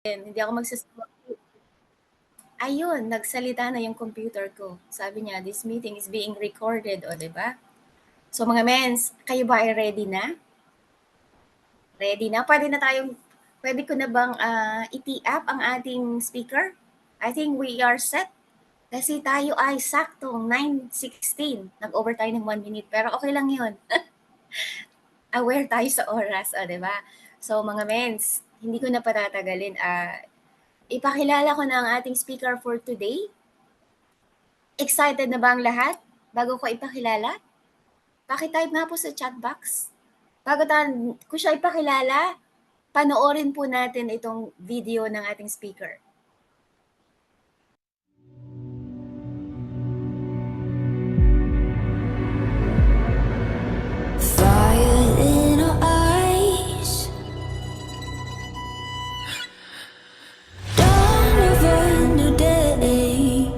Hindi ako magsasawa. Ayun, nagsalita na yung computer ko. Sabi niya, this meeting is being recorded, o, diba? So, mga mens, kayo ba ay ready na? Ready na? Pwede ko na bang i-tee up ang ating speaker? I think we are set. Kasi tayo ay saktong 9:16. Nag-over tayo ng 1 minute, pero okay lang yun. Aware tayo sa oras, o, diba? So, mga mens, hindi ko na patatagalin. Ipakilala ko na ang ating speaker for today. Excited na ba ang lahat? Bago ko ipakilala, paki-type nga po sa chat box. Bago ko siya ipakilala, panoorin po natin itong video ng ating speaker. Fire in our eyes, dawn of a new day.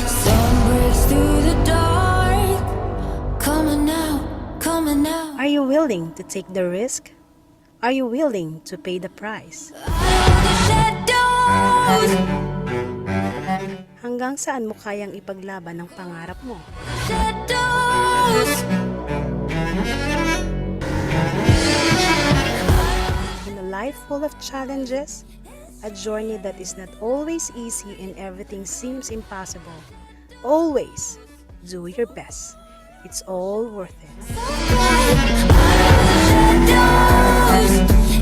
Sun breaks through the dark, coming out, coming out. Are you willing to take the risk? Are you willing to pay the price? Shadows, Hanggang saan mo kayang ipaglaban ang pangarap mo? shadows. In a life full of challenges, a journey that is not always easy and everything seems impossible, always do your best. It's all worth it. Shadows,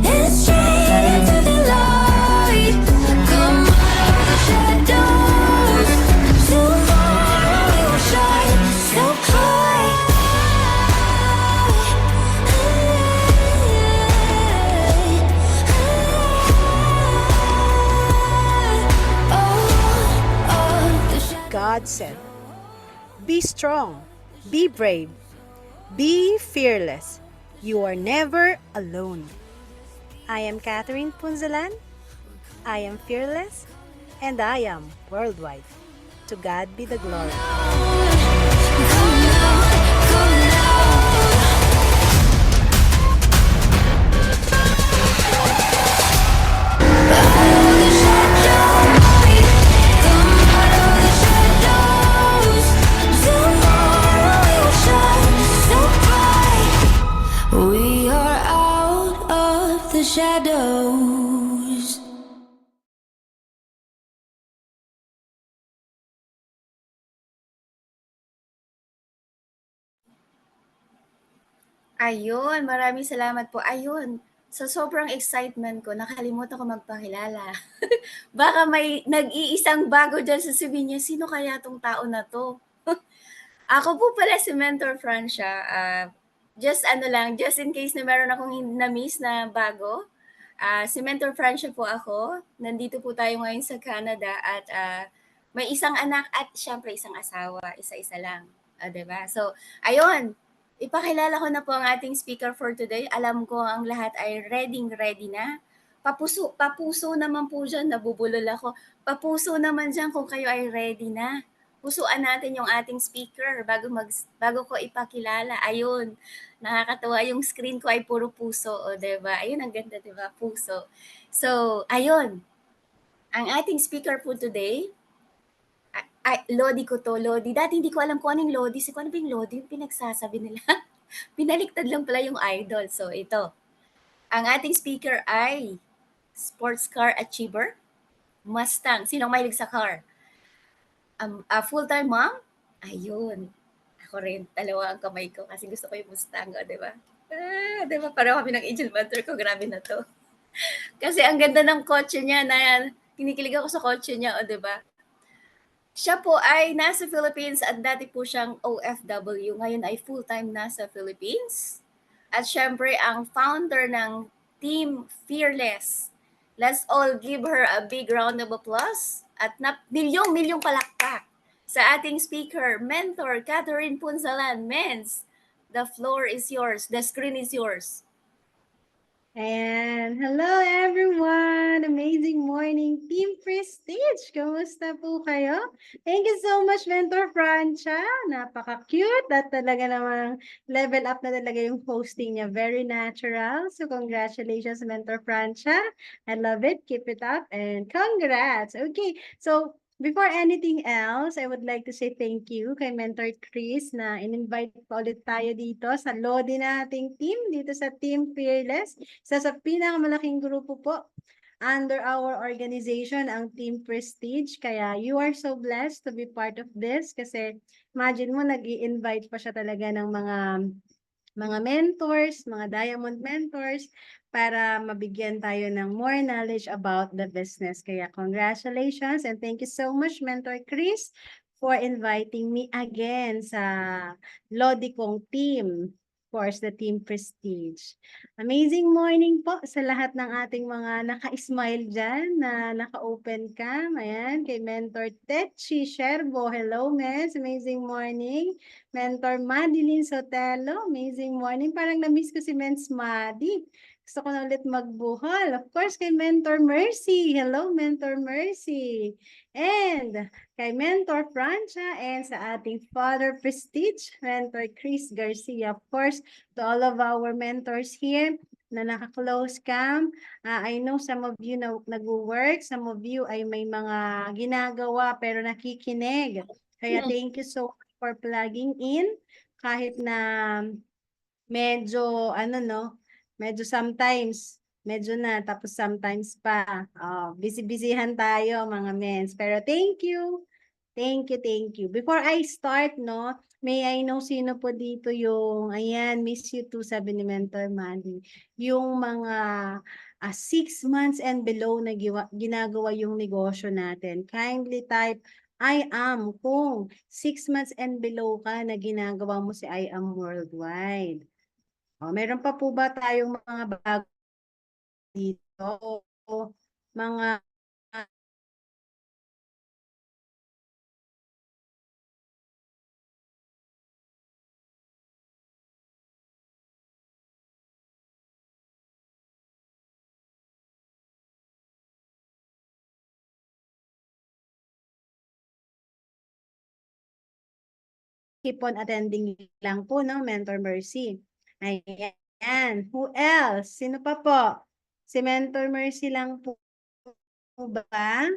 it's straight into the light. Come out of the shadows. Tomorrow we will shine so high. God said, be strong, be brave, be fearless. You are never alone. I am Catherine Punzalan. I am fearless, and I am worldwide. To God be the glory. We are out of the shadows. Ayun, maraming salamat po. Ayun, sa sobrang excitement ko, nakalimutan ko magpakilala. Baka may nag-iisang bago dyan sasabihin niya, sino kaya tong tao na to? Ako po pala si Mentor Francia. Just in case na meron akong na-miss na bago. Si Mentor Francia po ako. Nandito po tayo ngayon sa Canada at may isang anak at syempre isang asawa. Isa-isa lang. Diba? So, ayun. Ipakilala ko na po ang ating speaker for today. Alam ko ang lahat ay ready na. Papuso naman po dyan, nabubulol ako. Papuso naman dyan kung kayo ay ready na. Pusuan natin yung ating speaker bago ko ipakilala. Ayun, nakakatuwa yung screen ko ay puro puso, o, 'di ba? Ayun, ang ganda, 'di ba? Puso. So, ayun, ang ating speaker po today, Lodi ko to, Lodi. Dati hindi ko alam kung anong Lodi. Kung ano ba yung Lodi, yung pinagsasabi nila. Pinaliktad lang pala yung idol. So, ito. Ang ating speaker ay sports car achiever, Mustang. Sinong mahilig sa car? A full-time mom? Ayun. Ako rin, dalawa ang kamay ko kasi gusto ko yung Mustang, o, 'di ba? 'Di ba pareho kami ng angel mother ko, grabe na 'to. Kasi ang ganda ng kotse niya na kinikilig ako sa kotse niya, o, 'di ba? Siya po ay nasa Philippines at dati po siyang OFW. Ngayon ay full-time nasa Philippines. At syempre, ang founder ng Team Fearless. Let's all give her a big round of applause at milyong-milyong palakpak sa ating speaker, mentor, Catherine Punzalan. Mens, the floor is yours. The screen is yours. And hello everyone! Amazing morning! morning, Team Prestige! Kamusta po kayo? Thank you so much, Mentor Francia. Napaka-cute at talaga namang level up na talaga yung hosting niya. Very natural. So, congratulations, Mentor Francia. I love it. Keep it up and congrats. Okay, so before anything else, I would like to say thank you kay Mentor Chris na in-invite pa ulit tayo dito sa Lodi nating team, dito sa Team Fearless. Isa sa pinakamalaking grupo po under our organization, ang Team Prestige. Kaya you are so blessed to be part of this kasi imagine mo, nag-i-invite pa siya talaga ng mga mentors, mga diamond mentors, para mabigyan tayo ng more knowledge about the business. Kaya congratulations and thank you so much, Mentor Chris, for inviting me again sa Lodi kong team. Of course, the Team Prestige. Amazing morning po sa lahat ng ating mga naka-smile dyan, na naka-open cam. Ayan, kay Mentor Techi Sherbo. Hello, Miss. Amazing morning. Mentor Madeline Sotelo, amazing morning. Parang na-miss ko si Mens Madi. Gusto ko na ulit magbuhol. Of course, kay Mentor Mercy. Hello, Mentor Mercy. And kay Mentor Francia and sa ating Father Prestige, Mentor Chris Garcia. Of course, to all of our mentors here na naka-close cam. I know some of you na nag-work, some of you ay may mga ginagawa pero nakikinig. Kaya thank you so much for plugging in kahit na medyo medyo sometimes medyo na tapos sometimes pa busy-busyhan tayo mga mens, pero thank you. Thank you. Before I start, may I know sino po dito yung, ayan, miss you too, sabi ni Mentor Manny, yung mga 6 months and below na ginagawa yung negosyo natin. Kindly type I am kung 6 months and below ka na ginagawa mo si I am worldwide. Meron pa po ba tayong mga bago dito? Mga keep on attending lang po, no, Mentor Mercy. Ayan. Who else? Sino pa po? Si Mentor Mercy lang po ba?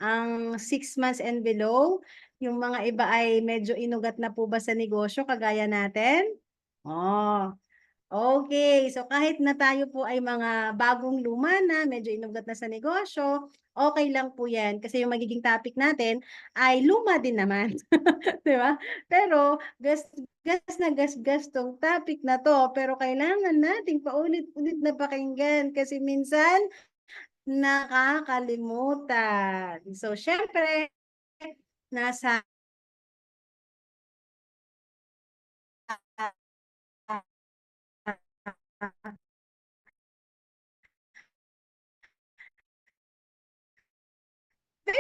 Ang 6 months and below? Yung mga iba ay medyo inugat na po ba sa negosyo kagaya natin? Okay, so kahit na tayo po ay mga bagong luma na, medyo inugat na sa negosyo, okay lang po yan. Kasi yung magiging topic natin ay luma din naman. Di ba? Pero gas tong topic na to. Pero kailangan nating paulit-ulit na pakinggan kasi minsan nakakalimutan. So, syempre, nasa fresh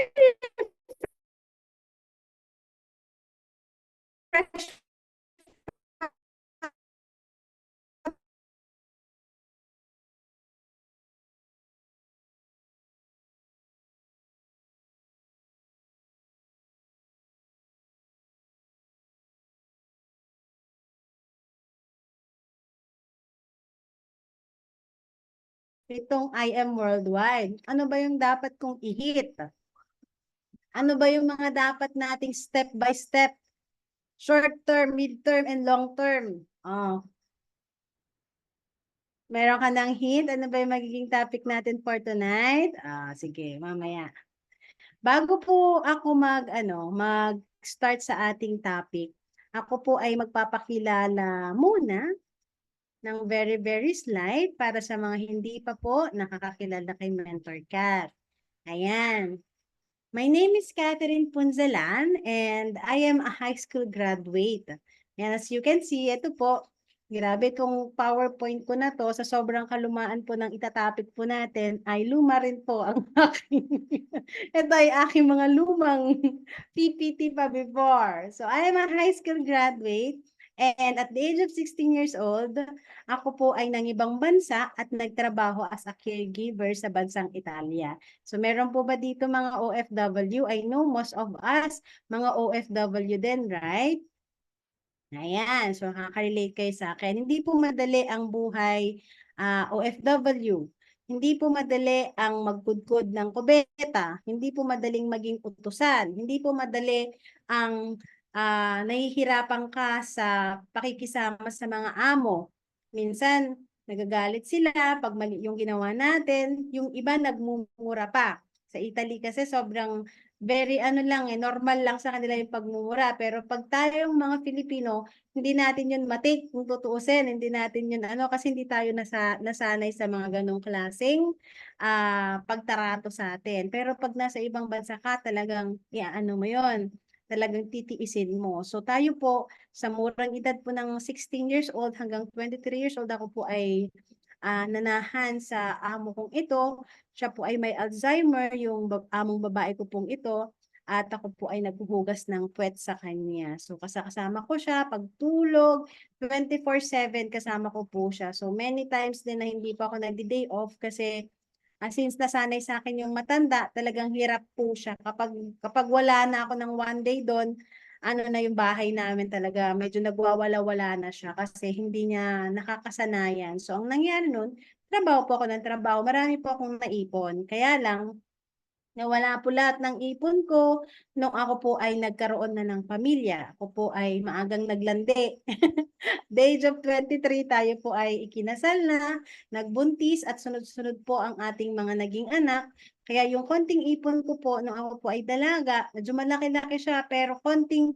itong I am worldwide. Ano ba yung dapat kong i-hit? Ano ba yung mga dapat nating step by step? Short term, mid term, and long term. Meron ka ng hint? Ano ba yung magiging topic natin for tonight? Sige, mamaya. Bago po ako mag-start sa ating topic, ako po ay magpapakilala muna ng very slide para sa mga hindi pa po nakakakilala kay Mentor Kat. Ayan. My name is Catherine Punzalan and I am a high school graduate. And as you can see, ito po, grabe itong PowerPoint ko na to, sa sobrang kalumaan po ng itatapik po natin, ay luma rin po ang aking, ito ay aking mga lumang PPT pa before. So I am a high school graduate And at the age of 16 years old, ako po ay nangibang bansa at nagtrabaho as a caregiver sa bansang Italia. So meron po ba dito mga OFW? I know most of us, mga OFW din, right? Ayan, so nakaka-relate kayo sa akin. Hindi po madali ang buhay OFW. Hindi po madali ang magkudkod ng kubeta. Hindi po madaling maging utusan. Hindi po madali ang nahihirapan ka sa pakikisama sa mga amo. Minsan, nagagalit sila pag mali yung ginawa natin. Yung iba nagmumura pa. Sa Italy kasi sobrang very ano lang normal lang sa kanila yung pagmumura. Pero pag tayong mga Filipino, hindi natin yun matik kung tutuusin. Hindi natin yun kasi hindi tayo nasanay sa mga ganong klaseng pagtarato sa atin. Pero pag nasa ibang bansa ka, talagang ano mo yun, talagang titiisin mo. So tayo po, sa murang edad po ng 16 years old hanggang 23 years old, ako po ay nanahan sa amo kong ito. Siya po ay may Alzheimer, yung among babae ko pong ito. At ako po ay naghuhugas ng puwet sa kanya. So kasama ko siya, pagtulog, 24/7 kasama ko po siya. So many times din na hindi pa ako nagdi-day off kasi since nasanay sa akin yung matanda, talagang hirap po siya. Kapag wala na ako ng one day doon, ano na yung bahay namin talaga, medyo nagwawala-wala na siya kasi hindi niya nakakasanayan. So ang nangyari nun, trabaho po ako ng trabaho, marami po akong naipon. Kaya lang, nawala po lahat ng ipon ko nung ako po ay nagkaroon na ng pamilya. Ako po ay maagang naglandi. The age of 23, tayo po ay ikinasal na, nagbuntis at sunod-sunod po ang ating mga naging anak. Kaya yung konting ipon ko po nung ako po ay dalaga, medyo malaki-laki siya pero konting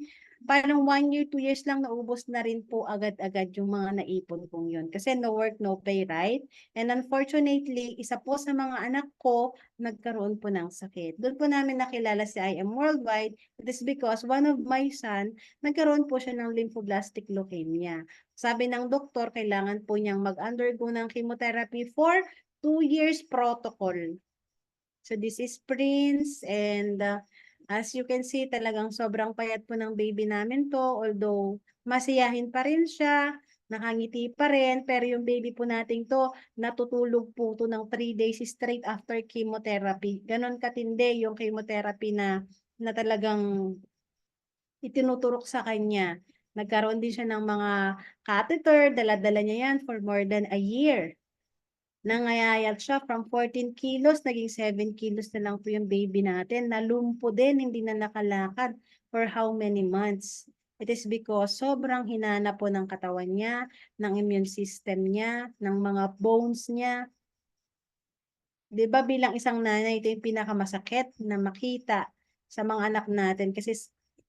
parang 1 year, 2 years lang naubos na rin po agad-agad yung mga naipon kong yun. Kasi no work, no pay, right? And unfortunately, isa po sa mga anak ko nagkaroon po ng sakit. Doon po namin nakilala si I Am Worldwide. It is because one of my son, nagkaroon po siya ng lymphoblastic leukemia. Sabi ng doktor, kailangan po niyang mag-undergo ng chemotherapy for 2 years protocol. So this is Prince and as you can see, talagang sobrang payat po ng baby namin to. Although masiyahin pa rin siya, nakangiti pa rin, pero yung baby po nating to, natutulog po to ng 3 days straight after chemotherapy. Ganon katindi yung chemotherapy na talagang itinuturok sa kanya. Nagkaroon din siya ng mga catheter, dala-dala niya yan for more than a year. Nangayayat siya from 14 kilos, naging 7 kilos na lang po yung baby natin. Nalumpo din, hindi na nakalakad for how many months. It is because sobrang hinana po ng katawan niya, ng immune system niya, ng mga bones niya. 'Di ba bilang isang nanay, ito yung pinakamasakit na makita sa mga anak natin kasi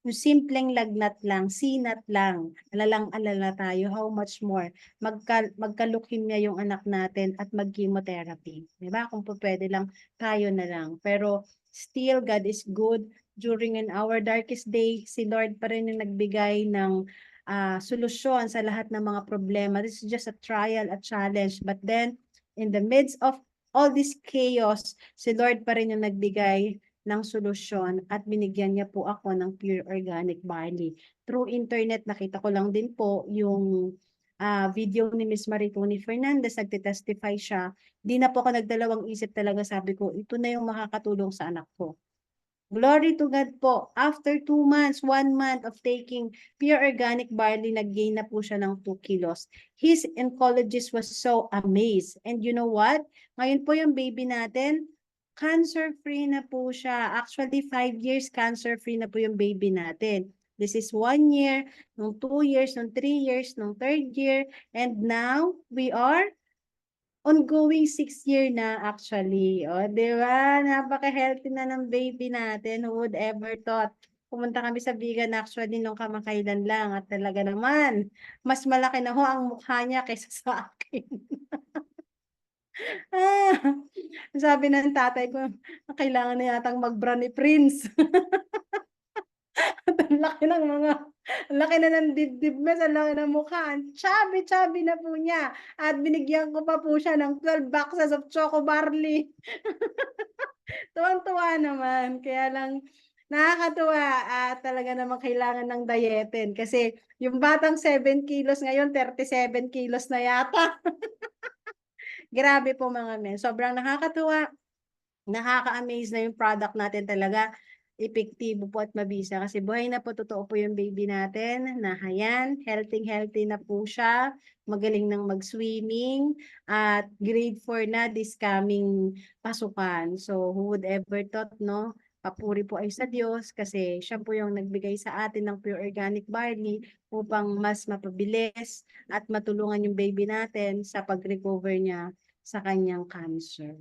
yung simpleng lagnat lang, sinat lang, alalang-alala tayo, how much more magka-leukemia yung anak natin at mag-chemotherapy. 'Di ba? Kung po pwede lang, tayo na lang. Pero still, God is good. During in our darkest day, si Lord pa rin yung nagbigay ng solusyon sa lahat ng mga problema. This is just a trial, a challenge. But then, in the midst of all this chaos, si Lord pa rin yung nagbigay ng solusyon at binigyan niya po ako ng pure organic barley. Through internet, nakita ko lang din po yung video ni Miss Maritoni Fernandez, nagtitestify siya. Di na po ako nagdalawang isip talaga, sabi ko, ito na yung makakatulong sa anak ko. Glory to God po. After 2 months, 1 month of taking pure organic barley, nag-gain na po siya ng 2 kilos. His oncologist was so amazed. And you know what? Ngayon po yung baby natin, cancer-free na po siya. Actually, 5 years cancer-free na po yung baby natin. This is 1 year, nung 2 years, nung 3 years, nung 3rd year, and now we are ongoing 6 year na actually. O, di ba? Napaka-healthy na ng baby natin. Who would ever thought? Pumunta kami sa vegan actually nung kamakailan lang at talaga naman, mas malaki na ho ang mukha niya kaysa sa akin. Sabi ng tatay ko, kailangan na yatang mag-bra ni Prince. At ang laki ng ang laki na ng dibdib mo, ang laki ng mukha, ang chubby-chubby na po niya at binigyan ko pa po siya ng 12 boxes of Choco Barley. Tuwang-tuwa naman, kaya lang Nakakatuwa at talaga namang kailangan ng dayetin kasi yung batang 7 kilos ngayon, 37 kilos na yata. Grabe po mga men. Sobrang nakakatuwa. Nakaka-amaze na yung product natin talaga. Epektibo po at mabisa kasi buhay na po, totoo po yung baby natin na hayan, healthy na po siya, magaling nang mag-swimming at grade 4 na this coming pasukan. So who would ever thought, no? Papuri po ay sa Diyos kasi siya po yung nagbigay sa atin ng pure organic barley upang mas mapabilis at matulungan yung baby natin sa pag-recover niya sa kanyang cancer.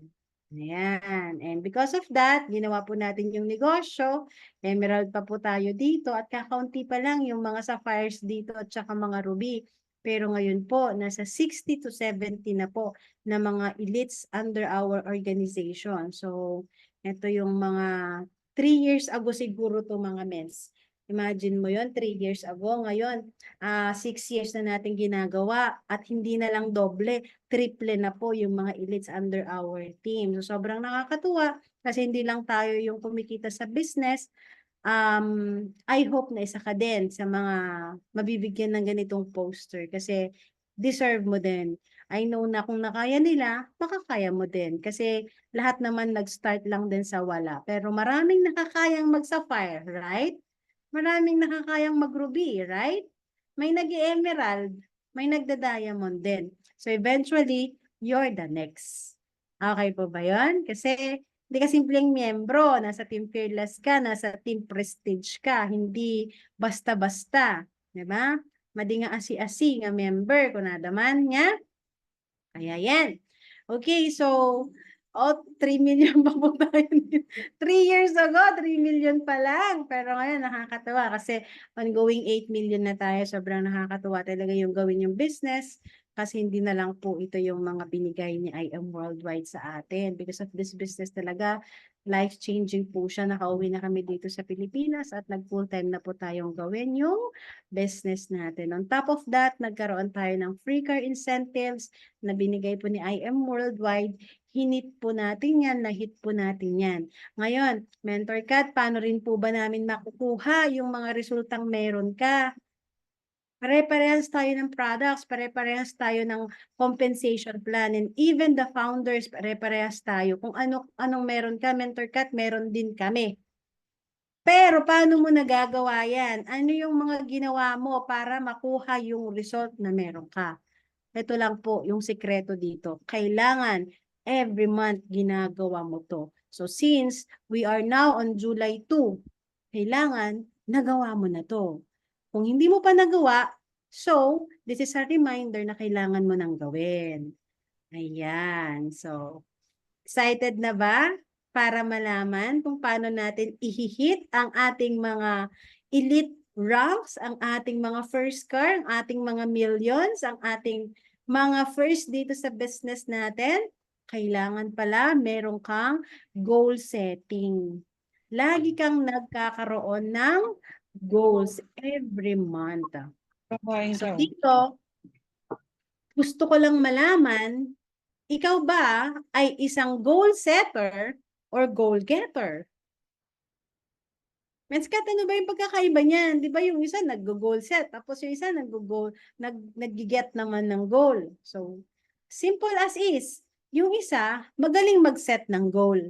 Ayan. And because of that, ginawa po natin yung negosyo. Emerald pa po tayo dito at kakaunti pa lang yung mga sapphires dito at saka mga ruby. Pero ngayon po, nasa 60 to 70 na po na mga elites under our organization. So, ito yung mga 3 years ago siguro to mga mens. Imagine mo yon 3 years ago. Ngayon, 6 years na natin ginagawa at hindi na lang doble, triple na po yung mga elites under our team. So sobrang nakakatuwa kasi hindi lang tayo yung kumikita sa business. I hope na isa ka din sa mga mabibigyan ng ganitong poster kasi deserve mo din. I know na kung nakaya nila, makakaya mo din kasi lahat naman nag-start lang din sa wala. Pero maraming nakakayang mag-sapphire, right? Maraming nakakayang mag-ruby, right? May nag-emerald, may nagda-diamond din. So eventually, you're the next. Okay po ba yun? Kasi hindi ka simpleng miyembro, nasa Team Fearless ka, nasa Team Prestige ka, hindi basta-basta. Diba? Madi nga asi-asi nga member, kung nadaman niya. Kaya yan. Okay, so 3 million pa po tayo. 3 years ago, 3 million pa lang. Pero ngayon, nakakatawa kasi ongoing 8 million na tayo. Sobrang nakakatawa talaga yung gawin yung business kasi hindi na lang po ito yung mga binigay ni IM Worldwide sa atin. Because of this business talaga, life-changing po siya. Nakauwi na kami dito sa Pilipinas at nag-full-time na po tayong gawin yung business natin. On top of that, nagkaroon tayo ng free car incentives na binigay po ni IM Worldwide. Hinit po natin yan, na-hit po natin yan. Ngayon, Mentor Kat, paano rin po ba namin makukuha yung mga resultang meron ka? Pare-parehas tayo ng products, pare-parehas tayo ng compensation plan, and even the founders, pare-parehas tayo. Kung anong meron ka, Mentor Kat, meron din kami. Pero paano mo nagagawa yan? Ano yung mga ginawa mo para makuha yung result na meron ka? Ito lang po yung sikreto dito. Kailangan every month ginagawa mo to. So since we are now on July 2, kailangan nagawa mo na to. Kung hindi mo pa nagawa, so this is a reminder na kailangan mo nang gawin. Ayan. So, excited na ba para malaman kung paano natin ihihit ang ating mga elite ranks, ang ating mga first car, ang ating mga millions, ang ating mga first dito sa business natin? Kailangan pala meron kang goal setting. Lagi kang nagkakaroon ng goals every month. So dito, gusto ko lang malaman, ikaw ba ay isang goal setter or goal getter? Menskat, ano ba yung pagkakaiba niyan? Di ba yung isa nag-goal set, tapos yung isa nag-get naman ng goal. So, simple as is. Yung isa, magaling mag-set ng goal.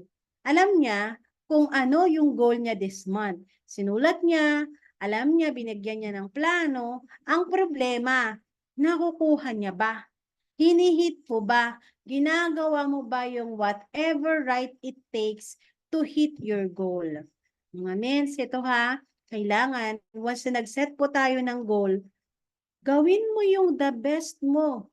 Alam niya kung ano yung goal niya this month. Sinulat niya, alam niya, binigyan niya ng plano. Ang problema, nakukuha niya ba? Hinihit po ba? Ginagawa mo ba yung whatever right it takes to hit your goal? Mga mens, ito ha, kailangan, once na nag-set po tayo ng goal, gawin mo yung the best mo.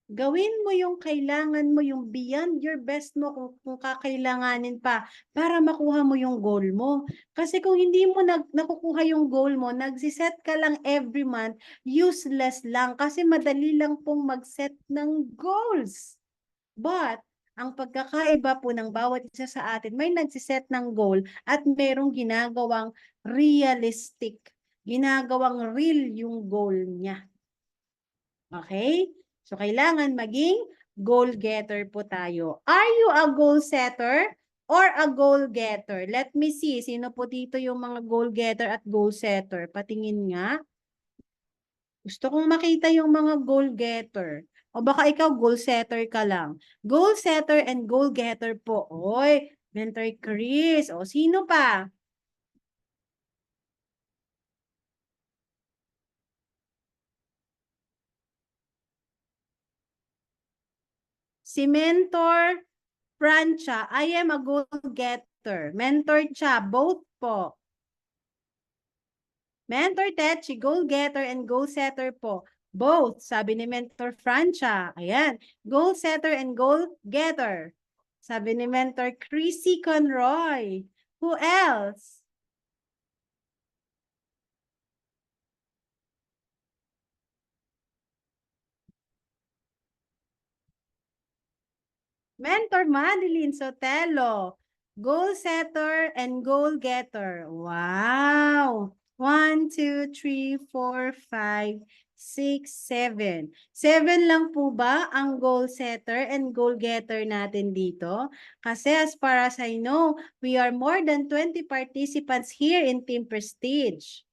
Gawin mo yung kailangan mo, yung beyond your best mo kung kakailanganin pa para makuha mo yung goal mo. Kasi kung hindi mo nakukuha yung goal mo, nagsiset ka lang every month, useless lang kasi madali lang pong mag-set ng goals. But, ang pagkakaiba po ng bawat isa sa atin, may nagsiset ng goal at merong ginagawang realistic. Ginagawang real yung goal niya. Okay? So, kailangan maging goal getter po tayo. Are you a goal setter or a goal getter? Let me see. Sino po dito yung mga goal getter at goal setter? Patingin nga. Gusto kong makita yung mga goal getter. O baka ikaw goal setter ka lang. Goal setter and goal getter po. Oy, Mentor Chris. O sino pa? Si Mentor Francia. I am a goal getter. Mentor Cha. Both po. Mentor Techi, goal getter and goal setter po. Both, sabi ni Mentor Francia. Ayan, goal setter and goal getter. Sabi ni Mentor Chrissy Conroy. Who else? Mentor Madeline Sotelo. Goal setter and goal getter. Wow! 1, 2, 3, 4, 5, 6, 7. 7 lang po ba ang goal setter and goal getter natin dito? Kasi as far as I know, we are more than 20 participants here in Team Prestige.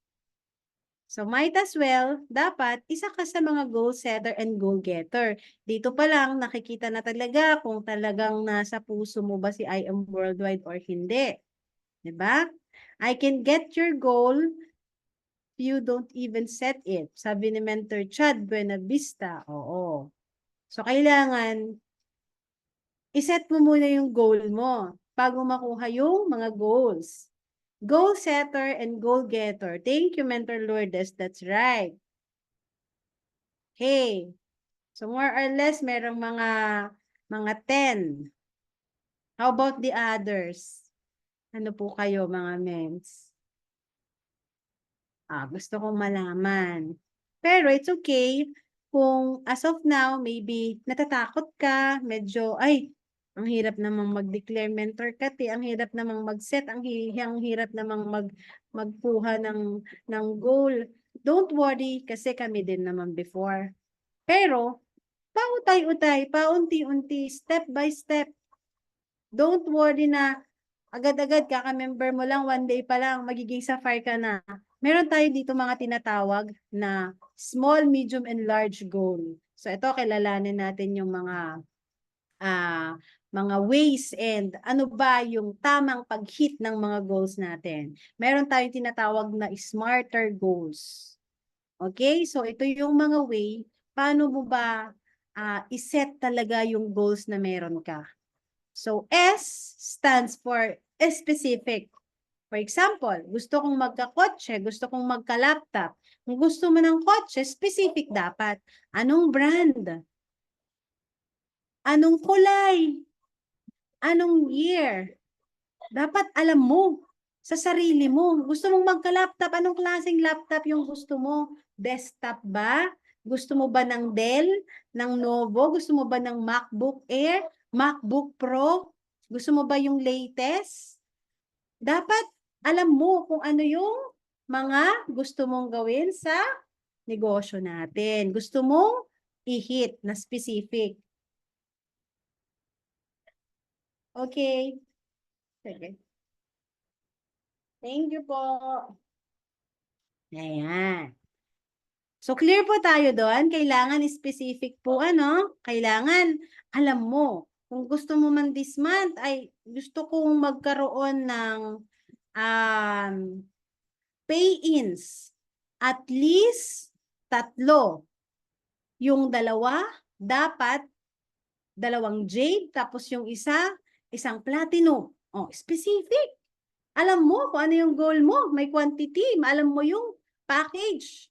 So might as well, dapat isa ka sa mga goal setter and goal getter. Dito pa lang nakikita na talaga kung talagang nasa puso mo ba si I Am Worldwide or hindi. 'Di ba? I can get your goal if you don't even set it. Sabi ni Mentor Chad Buenavista. Oo. So kailangan iset mo muna yung goal mo bago makuha yung mga goals. Goal setter and goal getter. Thank you, Mentor Lourdes. That's right. Okay. So more or less, merong mga 10. How about the others? Ano po kayo, mga mens? Gusto kong malaman. Pero it's okay kung as of now, maybe natatakot ka, medyo, ay, ang hirap namang mag-declare mentor ka, ang hirap namang mag-set, ang hirap namang magkuha ng goal. Don't worry, kasi kami din naman before. Pero, pautay-utay, paunti-unti, step by step. Don't worry na agad-agad kaka-member mo lang, one day pa lang, magiging sapphire ka na. Meron tayo dito mga tinatawag na small, medium, and large goal. So ito, kilalanin natin yung mga ways and ano ba yung tamang pag-hit ng mga goals natin. Meron tayong tinatawag na smarter goals. Okay? So ito yung mga way, paano mo ba iset talaga yung goals na meron ka. So S stands for specific. For example, gusto kong magka-kotse, gusto kong magka-laptop. Kung gusto mo ng kotse, specific dapat. Anong brand? Anong kulay? Anong year? Dapat alam mo sa sarili mo. Gusto mong magka-laptop, anong klaseng laptop yung gusto mo? Desktop ba? Gusto mo ba ng Dell? Ng Novo? Gusto mo ba ng MacBook Air? MacBook Pro? Gusto mo ba yung latest? Dapat alam mo kung ano yung mga gusto mong gawin sa negosyo natin. Gusto mong i-hit na specific. Okay. Sige. Thank you po. Ayan. So, clear po tayo doon. Kailangan specific po, ano? Kailangan, alam mo, kung gusto mo man this month, ay gusto kong magkaroon ng pay-ins. At least, 3. Yung 2, dapat 2 jade, tapos yung isang platinum. Oh, specific. Alam mo kung ano yung goal mo. May quantity. Alam mo yung package.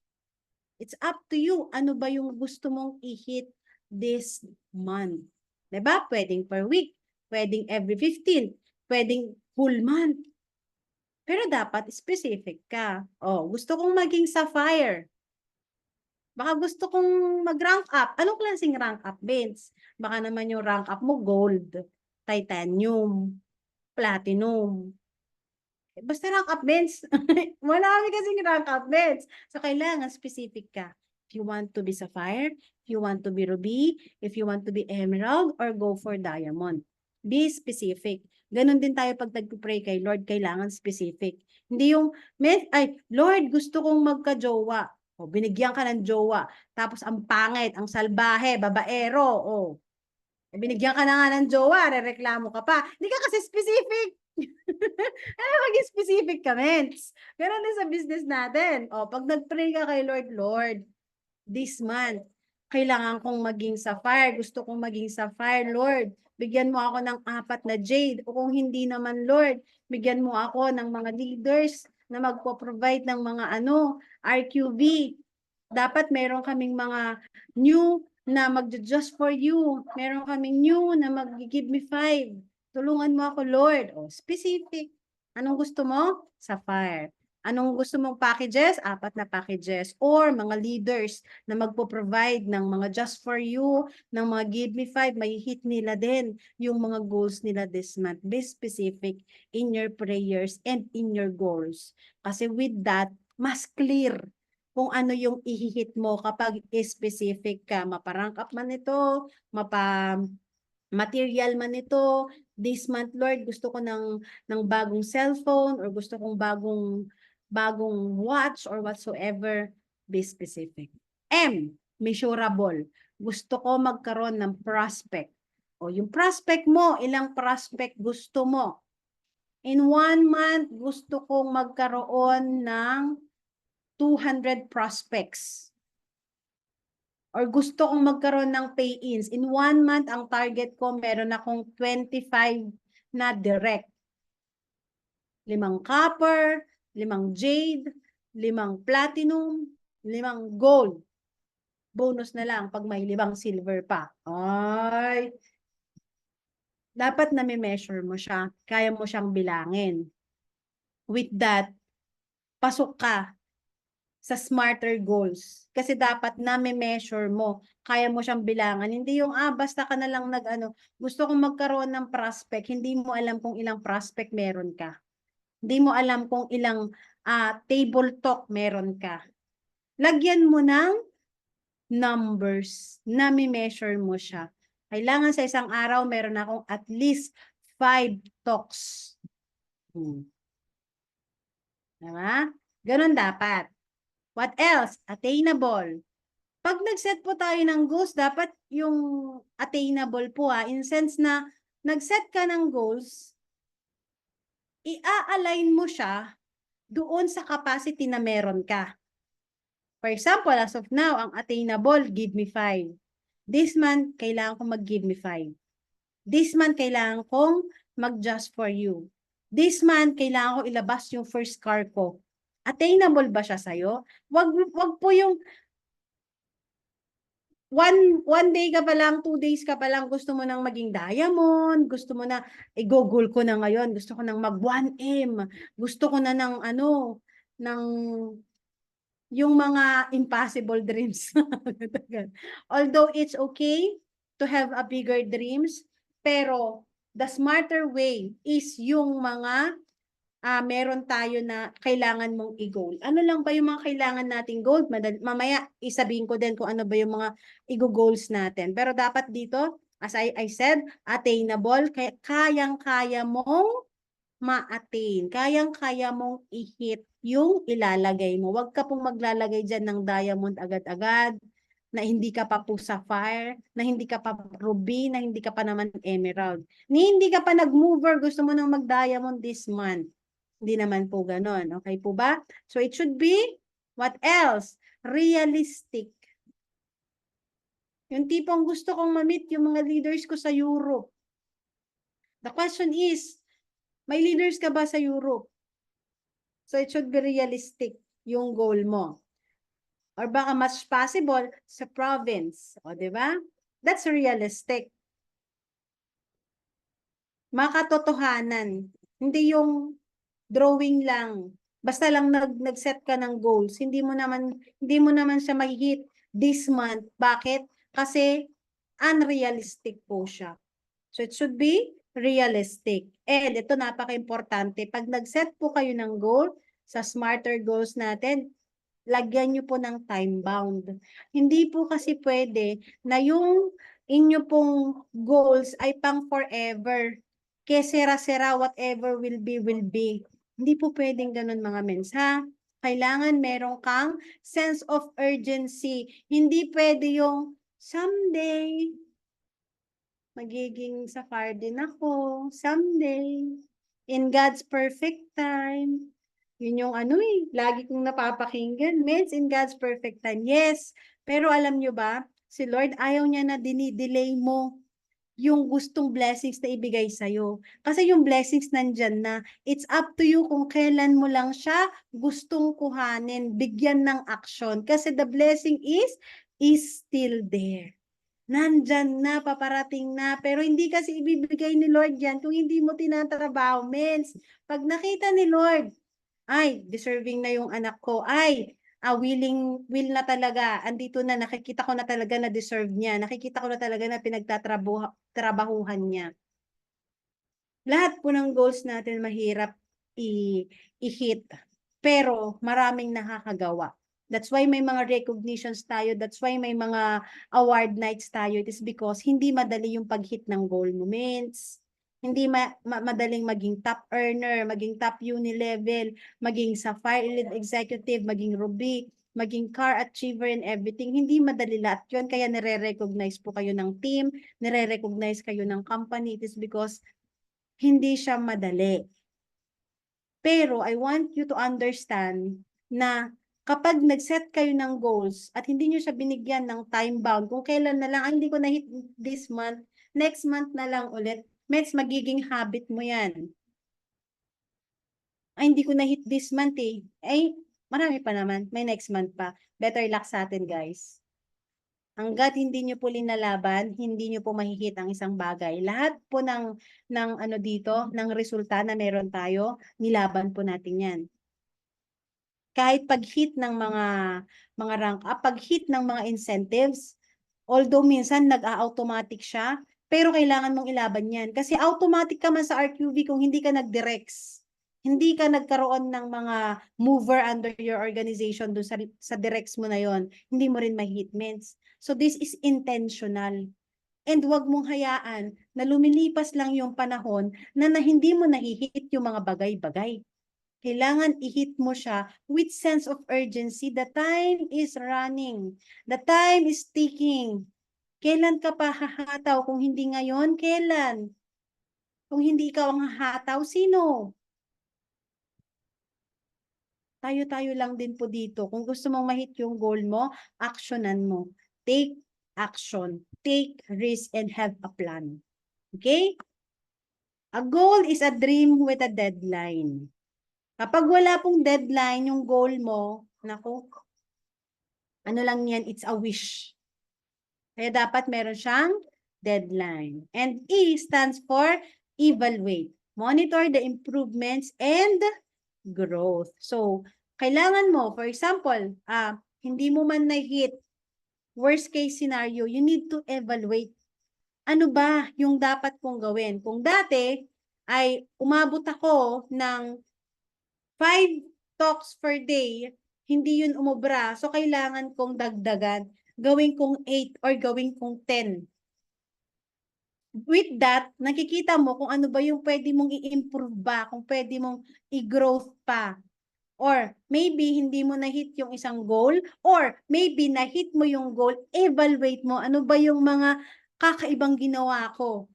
It's up to you. Ano ba yung gusto mong i-hit this month? Diba? Pwedeng per week. Pwedeng every 15. Pwedeng full month. Pero dapat specific ka. Oh, gusto kong maging sapphire. Baka gusto kong mag-rank up. Anong klaseng rank up, Vince? Baka naman yung rank up mo gold, titanium, platinum. Basta rank up, Vince. Wala kami kasing rank up, Vince. So, kailangan specific ka. If you want to be sapphire, if you want to be ruby, if you want to be emerald, or go for diamond. Be specific. Ganon din tayo pag nagpipray kay Lord, kailangan specific. Hindi yung, Lord, gusto kong magka-jowa. O, binigyan ka ng jowa. Tapos ang pangit, ang salbahe, babaero. O, binigyan ka na nga ng jowa, rereklamo ka pa. Hindi ka kasi specific. Ano maging specific comments? Ganon din sa business natin. O, pag nag-pray ka kay Lord, Lord, this month, kailangan kong maging sapphire. Gusto kong maging sapphire, Lord. Bigyan mo ako ng 4 na jade. O kung hindi naman, Lord, bigyan mo ako ng mga leaders na magpo-provide ng mga RQV. Dapat meron kaming mga new na mag-just for you. Meron kaming new na mag-give me 5. Tulungan mo ako, Lord. O, specific. Anong gusto mo? Sapphire. Anong gusto mong packages? 4 na packages. Or mga leaders na magpo-provide ng mga just for you, ng mga give me 5, may hit nila din yung mga goals nila this month. Be specific in your prayers and in your goals. Kasi with that, mas clear kung ano yung ihihit mo kapag specific ka. Maparank up man ito, material man ito. This month, Lord, gusto ko ng bagong cellphone or gusto kong bagong watch or whatsoever. Be specific. M, measurable. Gusto ko magkaroon ng prospect. O yung prospect mo, ilang prospect gusto mo? In 1 month, gusto kong magkaroon ng 200 prospects. Or gusto kong magkaroon ng pay-ins. In 1 month, ang target ko, meron akong 25 na direct. 5 copper, 5 jade, 5 platinum, 5 gold. Bonus na lang pag may 5 silver pa. Ay, dapat na measure mo siya. Kaya mo siyang bilangin. With that, pasok ka sa smarter goals. Kasi dapat na measure mo. Kaya mo siyang bilangan. Hindi yung, basta ka na lang gusto kong magkaroon ng prospect. Hindi mo alam kung ilang prospect meron ka. Hindi mo alam kung ilang table talk meron ka. Lagyan mo ng numbers na measure mo siya. Kailangan sa isang araw, meron akong at least 5 talks. Diba? Ganon dapat. What else? Attainable. Pag nag-set po tayo ng goals, dapat yung attainable po in sense na nag-set ka ng goals, i-align mo siya doon sa capacity na meron ka. For example, as of now, ang attainable, give me 5. This month, kailangan kong mag-give me 5. This month, kailangan kong mag-just for you. This month, kailangan ko ilabas yung first car ko. Attainable ba siya sa'yo? Wag po yung one day ka pa lang, 2 days ka pa lang, gusto mo nang maging diamond, gusto mo na, i-goal ko na ngayon, gusto ko nang mag 1M, gusto ko na ng yung mga impossible dreams. Although it's okay to have a bigger dreams, pero the smarter way is yung mga meron tayo na kailangan mong i-goal. Ano lang ba yung mga kailangan nating goal? Mamaya isabihin ko din kung ano ba yung mga i-goals natin. Pero dapat dito, as I said, attainable, kayang-kaya mong ma-attain. Kayang-kaya mong i-hit yung ilalagay mo. Huwag ka pong maglalagay dyan ng diamond agad-agad, na hindi ka pa po sapphire, na hindi ka pa ruby, na hindi ka pa naman emerald. Hindi ka pa nag-mover, gusto mo nang mag-diamond this month. Hindi naman po ganon. Okay po ba? So it should be, what else? Realistic. Yung tipong gusto kong ma-meet yung mga leaders ko sa Europe. The question is, may leaders ka ba sa Europe? So it should be realistic yung goal mo. Or baka mas possible sa province. O, di ba? That's realistic. Makatotohanan. Hindi yung drawing lang. Basta lang nag-set ka ng goals. Hindi mo naman siya ma-hit this month. Bakit? Kasi unrealistic po siya. So it should be realistic. And ito napaka-importante. Pag nag-set po kayo ng goal sa smarter goals natin, lagyan nyo po ng time bound. Hindi po kasi pwede na yung inyo pong goals ay pang forever. Kaya sera-sera, whatever will be, will be. Hindi po pwedeng ganun mga mens, ha? Kailangan meron kang sense of urgency. Hindi pwede yung someday, magiging safar din ako, someday, in God's perfect time. Yun yung ano lagi kong napapakinggan, mens, in God's perfect time. Yes, pero alam nyo ba, si Lord ayaw niya na dinidelay mo yung gustong blessings na ibigay sa'yo. Kasi yung blessings nandyan na, it's up to you kung kailan mo lang siya gustong kuhanin, bigyan ng action. Kasi the blessing is still there. Nandyan na, paparating na, pero hindi kasi ibibigay ni Lord yan kung hindi mo tinatrabaho, mens. Pag nakita ni Lord, ay, deserving na yung anak ko, ay, will na talaga, andito na, nakikita ko na talaga na deserve niya, nakikita ko na talaga na pinagtatrabahuhan niya. Lahat po ng goals natin mahirap i-hit, pero maraming nakakagawa. That's why may mga recognitions tayo. That's why may mga award nights tayo. It is because hindi madali yung pag-hit ng goal moments. Hindi madaling maging top earner, maging top uni-level, maging Sapphire Elite Executive, maging Rubik, maging car achiever and everything. Hindi madali lahat yun. Kaya nire-recognize po kayo ng team, nire-recognize kayo ng company. It is because hindi siya madali. Pero I want you to understand na kapag nag-set kayo ng goals at hindi nyo siya binigyan ng time bound, kung kailan na lang, hindi ko na-hit this month, next month na lang ulit, magiging habit mo yan. Ay, hindi ko na-hit this month eh. Ay, marami pa naman. May next month pa. Better luck sa atin, guys. Hanggat hindi nyo po linalaban, hindi nyo po mahihit ang isang bagay. Lahat po ng ano dito, ng resulta na meron tayo, nilaban po natin yan. Kahit pag-hit ng mga rank up, pag-hit ng mga incentives, although minsan nag-a-automatic siya, pero kailangan mong ilaban yan. Kasi automatic ka man sa RQV kung hindi ka nag-directs. Hindi ka nagkaroon ng mga mover under your organization doon sa directs mo na yon, hindi mo rin mahitments. So this is intentional. And wag mong hayaan na lumilipas lang yung panahon na hindi mo nahihit yung mga bagay-bagay. Kailangan i-hit mo siya with sense of urgency. The time is running. The time is ticking. Kailan ka pa hahataw? Kung hindi ngayon, kailan? Kung hindi ikaw ang hahataw, sino? Tayo-tayo lang din po dito. Kung gusto mong ma-hit yung goal mo, actionan mo. Take action. Take risk and have a plan. Okay? A goal is a dream with a deadline. Kapag wala pong deadline yung goal mo, naku, ano lang yan, it's a wish. Kaya dapat meron siyang deadline. And E stands for evaluate. Monitor the improvements and growth. So, kailangan mo, for example, hindi mo man na-hit, worst case scenario, you need to evaluate. Ano ba yung dapat kong gawin? Kung dati ay umabot ako ng 5 talks per day, hindi yun umubra. So, kailangan kong dagdagan. Gawin kong 8 or gawin kong 10. With that, nakikita mo kung ano ba yung pwede mong i-improve ba, kung pwede mong i-growth pa. Or maybe hindi mo na-hit yung isang goal, or maybe na-hit mo yung goal, evaluate mo ano ba yung mga kakaibang ginawa ko.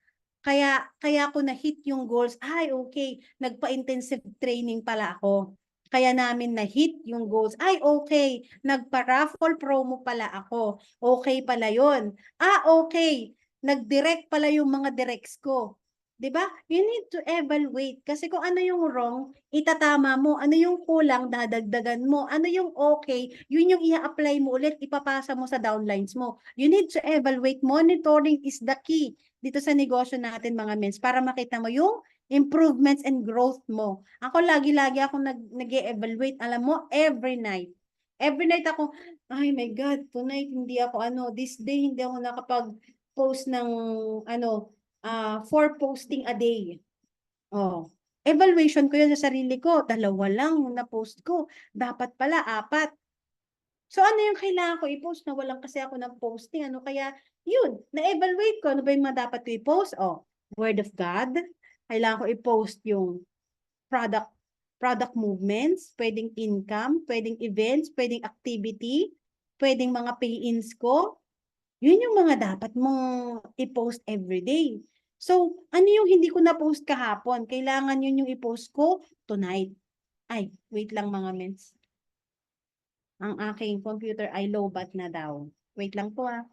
Kaya ko na-hit yung goals, ay okay, nagpa-intensive training pala ako. Kaya namin na-hit yung goals, ay okay, nagpa-raffle promo pala ako. Okay pala yun. Okay, nag-direct pala yung mga directs ko. 'Di ba? You need to evaluate kasi kung ano yung wrong, itatama mo. Ano yung kulang, dadagdagan mo. Ano yung okay, yun yung i-apply mo ulit, ipapasa mo sa downlines mo. You need to evaluate. Monitoring is the key dito sa negosyo natin mga mens para makita mo yung improvements and growth mo. Ako lagi-lagi ako nag-evaluate. Alam mo, every night. Every night ako, ay my God, tonight hindi ako this day hindi ako nakapag-post ng 4 posting a day. Oh. Evaluation ko yun sa sarili ko. 2 lang yung na-post ko. Dapat pala 4. So, ano yung kailangan ko i-post na walang kasi ako ng posting? Ano kaya, yun, na-evaluate ko. Ano ba yung mga dapat ko i-post? Oh, Word of God. Kailangan ko i-post yung product product movements, pwedeng income, pwedeng events, pwedeng activity, pwedeng mga pay-ins ko. Yun yung mga dapat mong i-post everyday. So, ano yung hindi ko na-post kahapon? Kailangan yun yung i-post ko tonight. Ay, wait lang mga mens. Ang aking computer ay lowbat na daw. Wait lang po ah.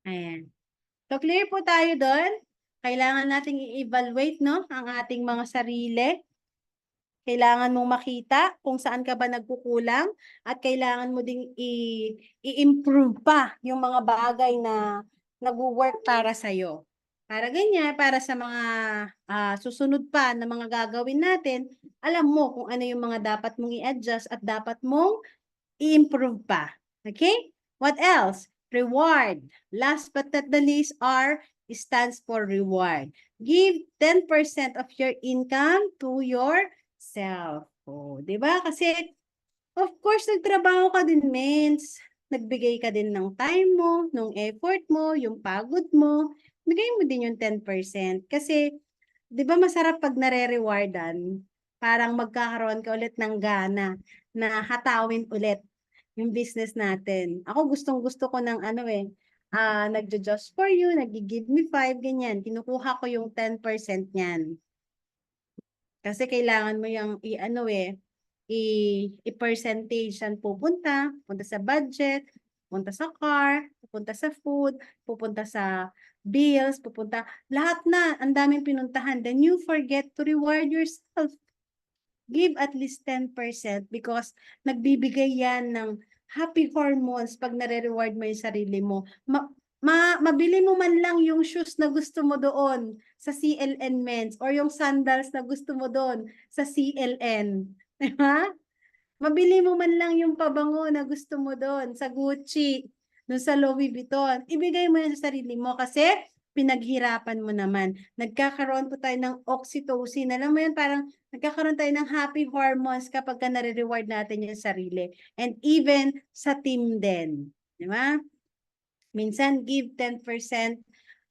Ayan. So, clear po tayo doon. Kailangan nating i-evaluate, no, ang ating mga sarili. Kailangan mong makita kung saan ka ba nagkukulang at kailangan mo ding i-improve pa yung mga bagay na nag-work para sa'yo. Para ganyan, para sa mga susunod pa na mga gagawin natin, alam mo kung ano yung mga dapat mong i-adjust at dapat mong i-improve pa. Okay? What else? Reward. Last but not the least, R stands for reward. Give 10% of your income to yourself. Oh, 'di ba? Kasi of course nagtrabaho ka din, mens. Nagbigay ka din ng time mo, ng effort mo, yung pagod mo. Bigay mo din yung 10% kasi 'di ba masarap pag nare-rewardan, parang magkakaroon ka ulit ng gana na hatawin ulit yung business natin. Ako gustong-gusto ko ng ano nagjo-just for you, nag-give me 5, ganyan. Kinukuha ko yung 10% niyan. Kasi kailangan mo yung i-percentage yan pupunta sa budget, pupunta sa car, pupunta sa food, pupunta sa bills, lahat na, ang daming pinuntahan. Then you forget to reward yourself. Give at least 10% because nagbibigay yan ng happy hormones pag nare-reward mo yung sarili mo. Mabili mo man lang yung shoes na gusto mo doon sa CLN Men's or yung sandals na gusto mo doon sa CLN. Diba? Mabili mo man lang yung pabango na gusto mo doon sa Gucci, doon sa Louis Vuitton. Ibigay mo yan sa sarili mo kasi pinaghirapan mo naman. Nagkakaroon po tayo ng oxytocin. Alam mo yun, parang nagkakaroon tayo ng happy hormones kapag ka nare-reward natin yung sarili. And even sa team din. Di ba? Minsan, give 10%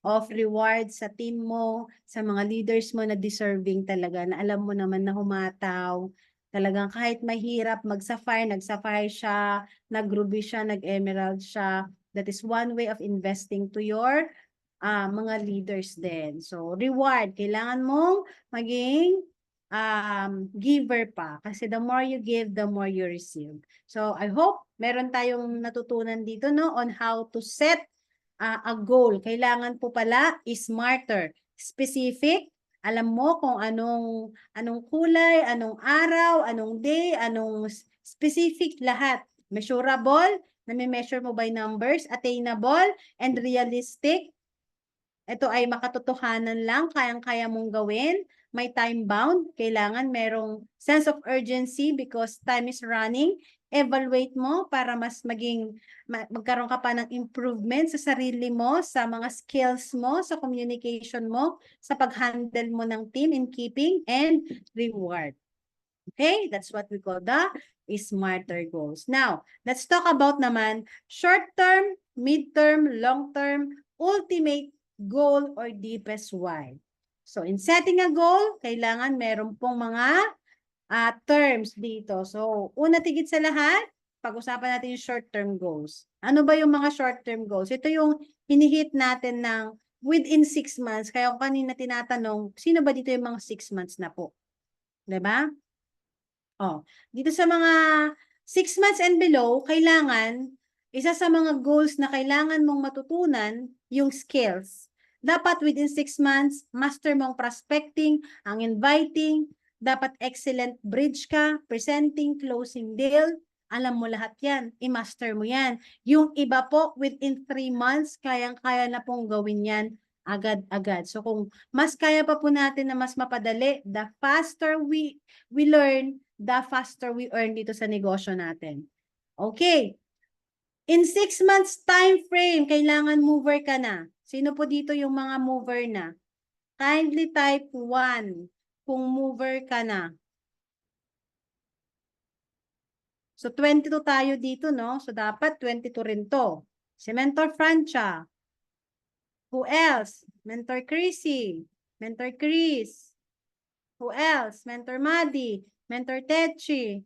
of reward sa team mo, sa mga leaders mo na deserving talaga, na alam mo naman na humataw. Talagang kahit mahirap mag-sapphire, nag-sapphire siya, nag-ruby siya, nag-emerald siya. That is one way of investing to your mga leaders din. So, reward. Kailangan mong maging giver pa. Kasi the more you give, the more you receive. So, I hope meron tayong natutunan dito no on how to set a goal. Kailangan po pala is smarter. Specific. Alam mo kung anong kulay, anong araw, anong day, anong specific lahat. Measurable, nami-measure mo by numbers, attainable, and realistic. Ito ay makatotohanan lang, kayang-kaya mong gawin. May time bound, kailangan merong sense of urgency because time is running. Evaluate mo para mas magkaroon ka pa ng improvement sa sarili mo, sa mga skills mo, sa communication mo, sa pag-handle mo ng team in keeping and reward. Okay, that's what we call the smarter goals. Now, let's talk about naman short-term, mid-term, long-term, ultimate goal or deepest why. So, in setting a goal, kailangan meron pong mga terms dito. So, una tigit sa lahat, pag-usapan natin yung short-term goals. Ano ba yung mga short-term goals? Ito yung hinihit natin ng within 6 months. Kaya kung kanina tinatanong, sino ba dito yung mga 6 months na po? Diba? Oh, dito sa mga 6 months and below, kailangan, isa sa mga goals na kailangan mong matutunan, yung skills. Dapat within 6 months, master mong prospecting, ang inviting, dapat excellent bridge ka, presenting, closing deal, Alam mo lahat yan. I-master mo yan. Yung iba po, within 3 months, kayang-kaya na pong gawin yan agad-agad. So kung mas kaya pa po natin na mas mapadali, the faster we learn, the faster we earn dito sa negosyo natin. Okay. In 6 months time frame, kailangan mover ka na. Sino po dito yung mga mover na? Kindly type 1 kung mover ka na. So, 22 tayo dito, no? So, dapat 22 rin to. Si Mentor Francia. Who else? Mentor Chrissy. Mentor Chris. Who else? Mentor Madi. Mentor Techi.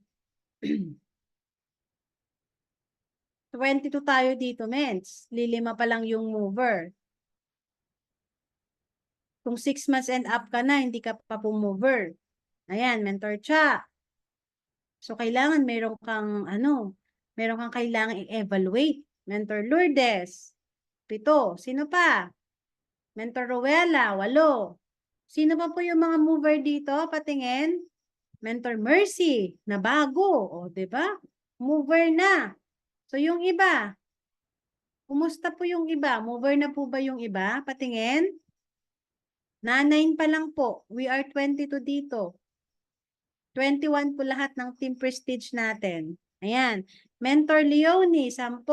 22 tayo dito, mens. Lilima pa lang yung mover. Kung 6 months and up ka na, hindi ka pa mover. Ayan, Mentor Cha. So, kailangan meron kang, meron kang kailangan i-evaluate. Mentor Lourdes. 7. Sino pa? Mentor Rowella. 8. Sino pa po yung mga mover dito? Patingin. Mentor Mercy. Na bago. O, diba? Mover na. So, yung iba. Kumusta po yung iba? Mover na po ba yung iba? Patingin. Na-9 pa lang po. We are 22 dito. 21 po lahat ng Team Prestige natin. Ayan. Mentor Leonie, 10.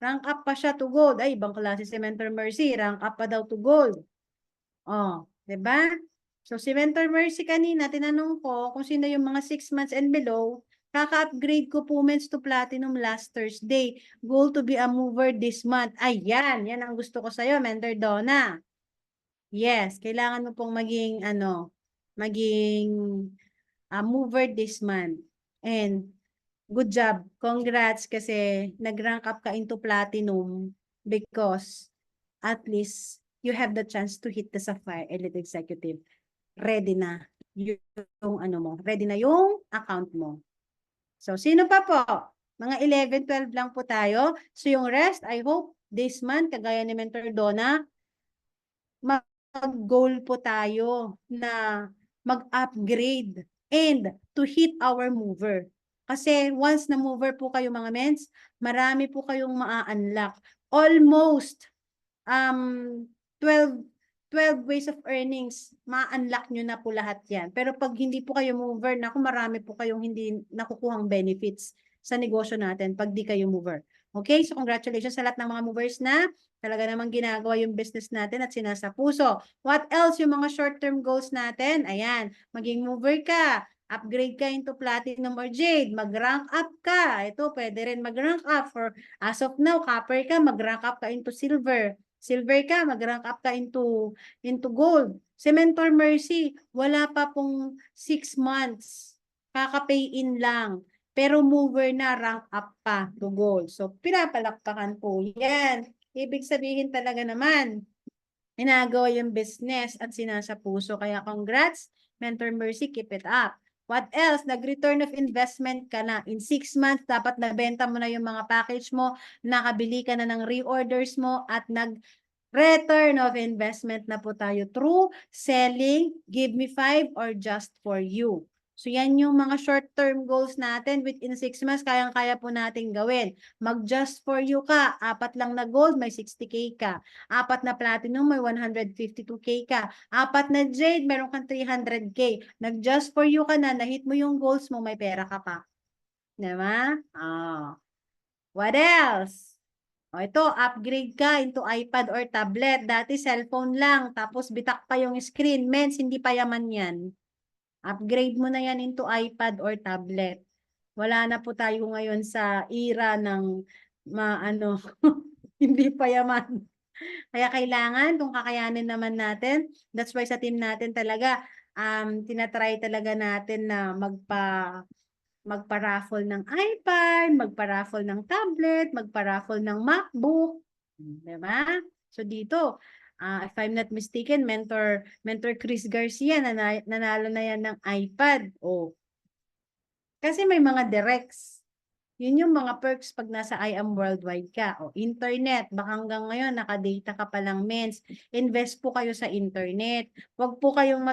Rank up pa siya to gold. Ay, ibang klase si Mentor Mercy. Rank up pa daw to gold. Oh, 'di ba? So, si Mentor Mercy kanina, tinanong ko kung sino yung mga 6 months and below. Kaka-upgrade ko po mens to platinum last Thursday. Goal to be a mover this month. Ayan, yan ang gusto ko sa'yo, Mentor Donna. Yes, kailangan mo pong maging, maging mover this month. And good job. Congrats kasi nag-rank up ka into platinum because at least you have the chance to hit the Sapphire Elite Executive. Ready na yung ready na yung account mo. So, sino pa po? Mga 11, 12 lang po tayo. So, yung rest, I hope this month, kagaya ni Mentor Donna, mag-goal po tayo na mag-upgrade and to hit our mover. Kasi once na mover po kayo mga mens, marami po kayong maa-unlock. Almost 12 ways of earnings, ma-unlock nyo na po lahat yan. Pero pag hindi po kayo mover, naku, marami po kayong hindi nakukuhang benefits sa negosyo natin pag di kayo mover. Okay? So congratulations sa lahat ng mga movers na talaga namang ginagawa yung business natin at sinasapuso. What else yung mga short-term goals natin? Ayan, maging mover ka, upgrade ka into platinum or jade, mag-rank up ka. Ito, pwede rin mag-rank up for, as of now, copper ka, mag-rank up ka into silver. Silver ka, mag-rank up ka into gold. Si Mentor Mercy, wala pa pong 6 months. Kaka-pay in lang. Pero mover na, rank up pa to gold. So, pinapalakpakan po yan. Ibig sabihin talaga naman, inagawa yung business at sinasapuso. Kaya congrats, Mentor Mercy, keep it up. What else? Nag-return of investment ka na. In 6 months, dapat nabenta mo na yung mga package mo, nakabili ka na ng reorders mo, at nag-return of investment na po tayo through selling, give me 5 or just for you. So, yan yung mga short-term goals natin. Within 6 months, kayang-kaya po natin gawin. Mag-just for you ka. 4 lang na gold, may 60K ka. 4 na platinum, may 152K ka. 4 na jade, meron kang 300K. Nag-just for you ka na, na-hit mo yung goals mo, may pera ka pa. Diba? What else? Ito, upgrade ka into iPad or tablet. Dati cellphone lang, tapos bitak pa yung screen. Mens, hindi pa yaman yan. Upgrade mo na yan into iPad or tablet. Wala na po tayo ngayon sa era ng hindi pa yaman. Kaya kailangan, kung kakayanin naman natin, that's why sa team natin talaga, tinatry talaga natin na magpa-raffle ng iPad, magpa-raffle ng tablet, magpa-raffle ng MacBook. Diba? So dito, if I'm not mistaken, Mentor Chris Garcia, nanalo na yan ng iPad. Kasi may mga directs. Yun yung mga perks pag nasa I Am Worldwide ka. Internet. Baka hanggang ngayon, nakadata ka pa lang, mens. Invest po kayo sa internet. Huwag po kayong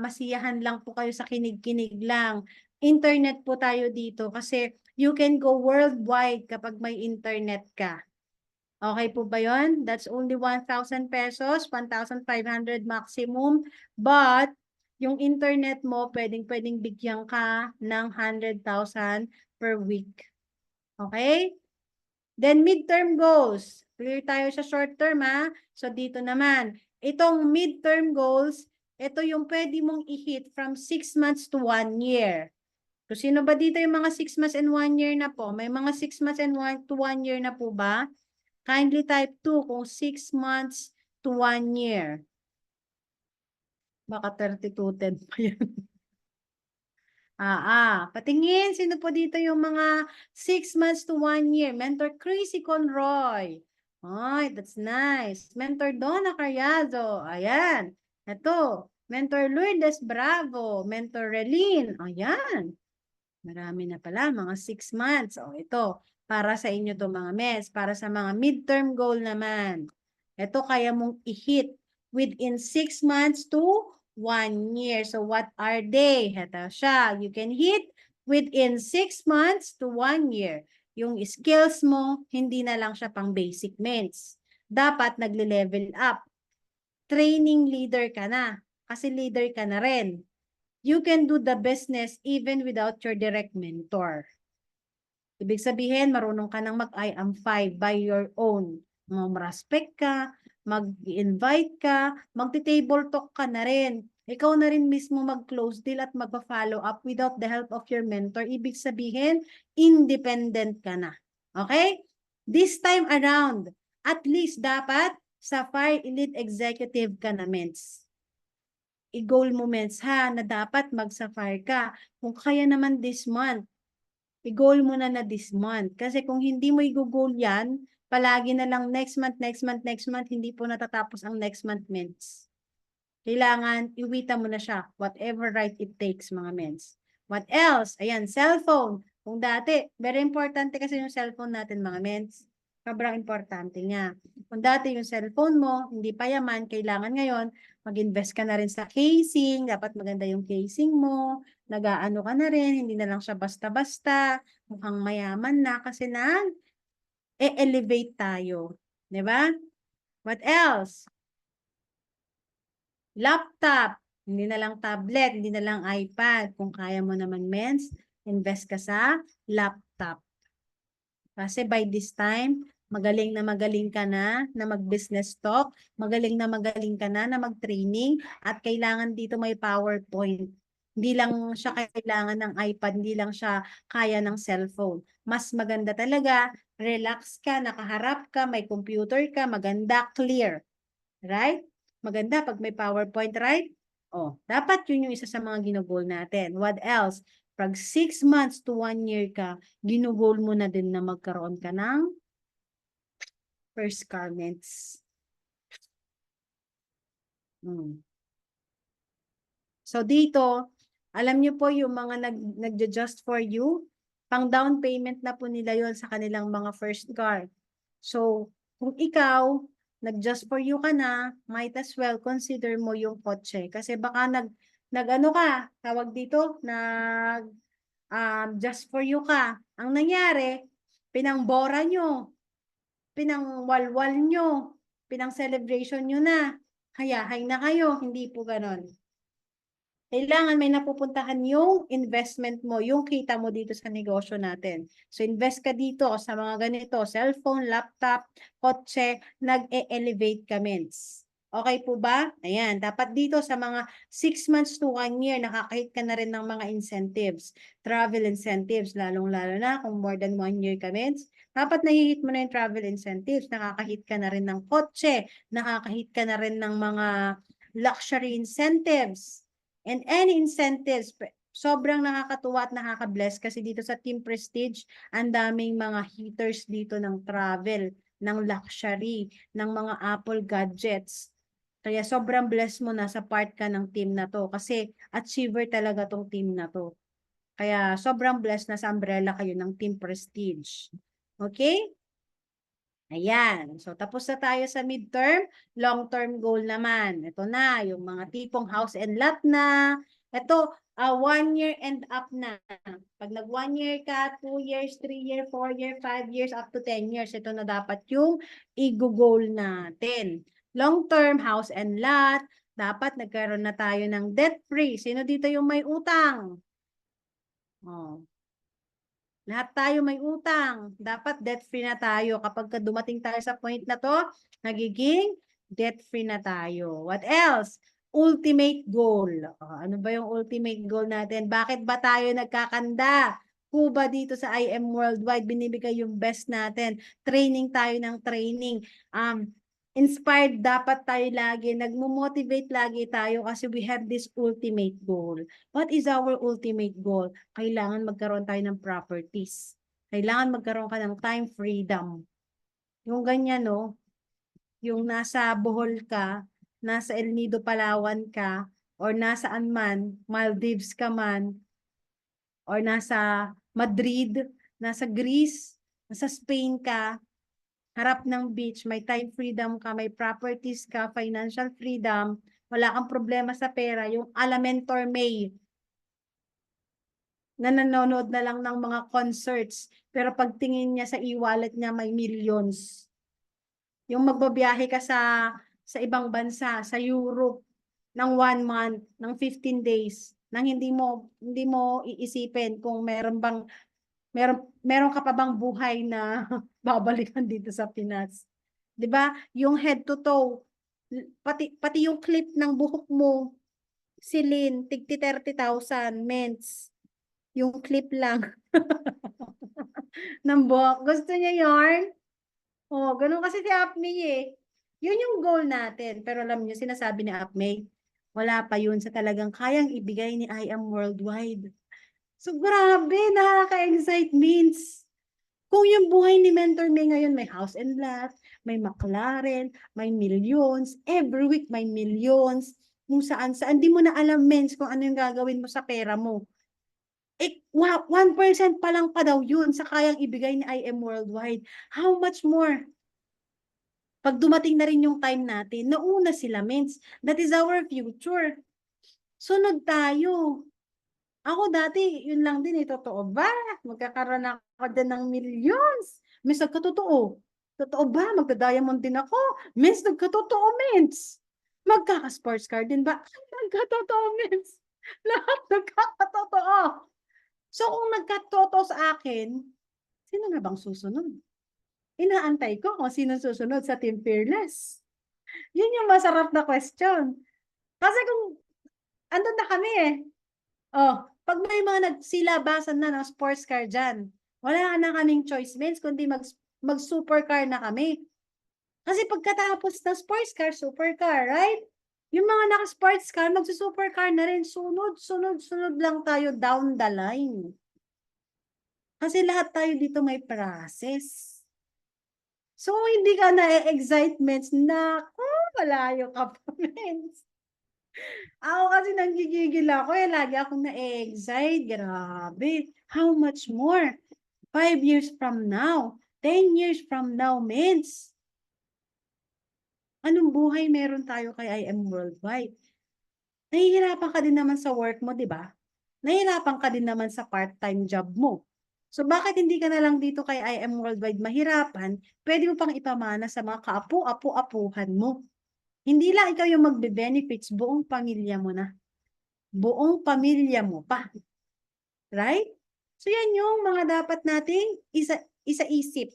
masiyahan lang po kayo sa kinig-kinig lang. Internet po tayo dito kasi you can go worldwide kapag may internet ka. Okay po ba yun? That's only 1,000 pesos, 1,500 maximum. But, yung internet mo, pwedeng bigyan ka ng 100,000 per week. Okay? Then, midterm goals. Clear tayo sa short term, ha? So, dito naman. Itong midterm goals, ito yung pwede mong i-hit from 6 months to 1 year. So, sino ba dito yung mga 6 months and 1 year na po? May mga 6 months and 1 to 1 year na po ba? Kindly type 2 kung 6 months to 1 year. Baka 3210 pa yan. Patingin, sino po dito yung mga 6 months to 1 year? Mentor Chrissy Conroy. Ay, that's nice. Mentor Donna Carriazo. Ayan. Ito. Mentor Lourdes Bravo. Mentor Relin. Ayan. Marami na pala, mga 6 months. O, ito. Para sa inyo to mga mes. Para sa mga midterm goal naman. Ito kaya mong i-hit within 6 months to 1 year. So, what are they? Ito siya. You can hit within 6 months to 1 year. Yung skills mo, hindi na lang siya pang basic mens. Dapat nagle-level up. Training leader ka na. Kasi leader ka na rin. You can do the business even without your direct mentor. Ibig sabihin, marunong ka nang mag-I am 5 by your own. Mag-respect ka, mag-invite ka, magti-table talk ka na rin. Ikaw na rin mismo mag-close deal at mag-follow up without the help of your mentor. Ibig sabihin, independent ka na. Okay? This time around, at least dapat Sapphire Elite Executive ka na, mens. I-goal mo, mens, ha, na dapat mag-Sapphire ka. Kung kaya naman this month, i-goal mo na this month. Kasi kung hindi mo i-goal yan, palagi na lang next month, hindi po natatapos ang next month, mens. Kailangan, iwita mo na siya. Whatever right it takes, mga mens. What else? Ayan, cellphone. Kung dati, very importante kasi yung cellphone natin, mga mens. Sobrang importante niya. Kung dati yung cellphone mo, hindi pa yaman, kailangan ngayon, mag-invest ka na rin sa casing. Dapat maganda yung casing mo. Nag-aano ka na rin, hindi na lang siya basta-basta. Mukhang mayaman na kasi e-elevate tayo. Diba? What else? Laptop. Hindi na lang tablet, hindi na lang iPad. Kung kaya mo naman, mens, invest ka sa laptop. Kasi by this time, magaling ka na mag-business talk, magaling ka na mag-training, at kailangan dito may PowerPoint. Hindi lang siya kailangan ng iPad, hindi lang siya kaya ng cellphone. Mas maganda talaga, relax ka, nakaharap ka, may computer ka, maganda, clear. Right? Maganda pag may PowerPoint, right? Oh, dapat yun yung isa sa mga ginugol natin. What else? Pag 6 months to 1 year ka, ginugol mo na din na magkaroon ka ng first garments. So dito, alam niyo po yung mga nag-just for you, pang down payment na po nila yon sa kanilang mga first car. So, kung ikaw, nag-just for you ka na, might as well consider mo yung kotse. Kasi baka nag-ano ka, tawag dito, just for you ka. Ang nangyari, pinangbora nyo, pinangwalwal nyo, pinang celebration nyo na. Hayahay na kayo, hindi po ganon. Kailangan may napupuntahan yung investment mo, yung kita mo dito sa negosyo natin. So, invest ka dito sa mga ganito, cellphone, laptop, kotse, nag-e-elevate ka, mens. Okay po ba? Ayan, dapat dito sa mga 6 months to 1 year, nakakahit ka na rin ng mga incentives, travel incentives, lalong-lalo na kung more than 1 year ka, mens. Dapat nahihit mo na yung travel incentives, nakakahit ka na rin ng kotse, nakakahit ka na rin ng mga luxury incentives, and any incentives. Sobrang nakakatuwa at nakaka-bless kasi dito sa Team Prestige, ang daming mga hitters dito ng travel, ng luxury, ng mga Apple gadgets. Kaya sobrang blessed mo na sa part ka ng team na to kasi achiever talaga tong team na to. Kaya sobrang blessed na sa umbrella kayo ng Team Prestige. Okay? Ayan. So, tapos na tayo sa midterm. Long-term goal naman. Ito na, yung mga tipong house and lot na. Ito, 1 year and up na. Pag nag 1 year ka, 2 years, 3 years, 4 years, 5 years, up to 10 years. Ito na dapat yung i-goal natin. Long-term house and lot. Dapat nagkaroon na tayo ng debt-free. Sino dito yung may utang? Oh. Lahat tayo may utang. Dapat debt-free na tayo. Kapag dumating tayo sa point na to, nagiging debt-free na tayo. What else? Ultimate goal. Ano ba yung ultimate goal natin? Bakit ba tayo nagkakanda? Kuba dito sa IM Worldwide, binibigay yung best natin. Training tayo ng training. Inspired dapat tayo lagi. Nagmo-motivate lagi tayo kasi we have this ultimate goal. What is our ultimate goal? Kailangan magkaroon tayo ng properties. Kailangan magkaroon ka ng time freedom. Yung ganyan, no? Yung nasa Bohol ka, nasa El Nido, Palawan ka, or nasaan man, Maldives ka man, or nasa Madrid, nasa Greece, nasa Spain ka, harap ng beach, may time freedom ka, may properties ka, financial freedom, wala kang problema sa pera, yung Alamentor May, na nanonood na lang ng mga concerts, pero pagtingin niya sa e-wallet niya may millions. Yung magbabiyahe ka sa ibang bansa, sa Europe, ng 1 month, ng 15 days, nang hindi mo iisipin kung meron ka pa bang buhay na babalikan dito sa Pinas. 'Di ba? Yung head to toe, pati yung clip ng buhok mo, silin, tigti 30,000 mens. Yung clip lang ng buhok. Gusto niya yarn? Oh, ganun kasi si Apmay eh. Yun yung goal natin. Pero alam niyo, sinasabi ni Apmay, wala pa yun sa talagang kayang ibigay ni I Am Worldwide. So, grabe, nakaka-excite means. Kung yung buhay ni Mentor May ngayon, may house and lot, may McLaren, may millions, every week may millions, kung saan-saan, di mo na alam, mens, kung ano yung gagawin mo sa pera mo. 1% pa lang pa daw yun sa kayang ibigay ni I Am Worldwide. How much more? Pag dumating na rin yung time natin, nauna sila, mens. That is our future. Sunod tayo. Ako dati, yun lang din, totoo ba? Magkakaroon ako din ng millions. Miss, nagkatotoo. Totoo ba? Magda-diamond din ako. Miss, nagkatotoo, mens. Magkaka-sports car din ba? Nagkatotoo, mens. Lahat nagkakatotoo. So, kung nagkatotoo sa akin, sino na bang susunod? Inaantay ko kung sino susunod sa Team Fearless. Yun yung masarap na question. Kasi kung andun na kami eh. Oh, pag may mga nagsilabasan na ng sports car dyan, wala na kaming choice mates, kundi mag-supercar na kami. Kasi pagkatapos ng sports car, supercar, right? Yung mga naka-sports car, magsusupercar na rin. Sunod lang tayo down the line. Kasi lahat tayo dito may process. So, hindi ka na-excitements na, malayo ka pa, mens. Ako kasi nanggigigil ako eh. Lagi akong na-excite. Grabe. How much more? 5 years from now. 10 years from now, mens. Anong buhay meron tayo kay I Am Worldwide? Nahihirapan ka din naman sa work mo, di ba? Nahihirapan ka din naman sa part-time job mo. So bakit hindi ka na lang dito kay I Am Worldwide mahirapan? Pwede mo pang ipamana sa mga kaapu-apu-apuhan mo. Hindi lang ikaw yung magbe-benefits, buong pamilya mo na. Buong pamilya mo pa. Right? So yan yung mga dapat nating isa-isip.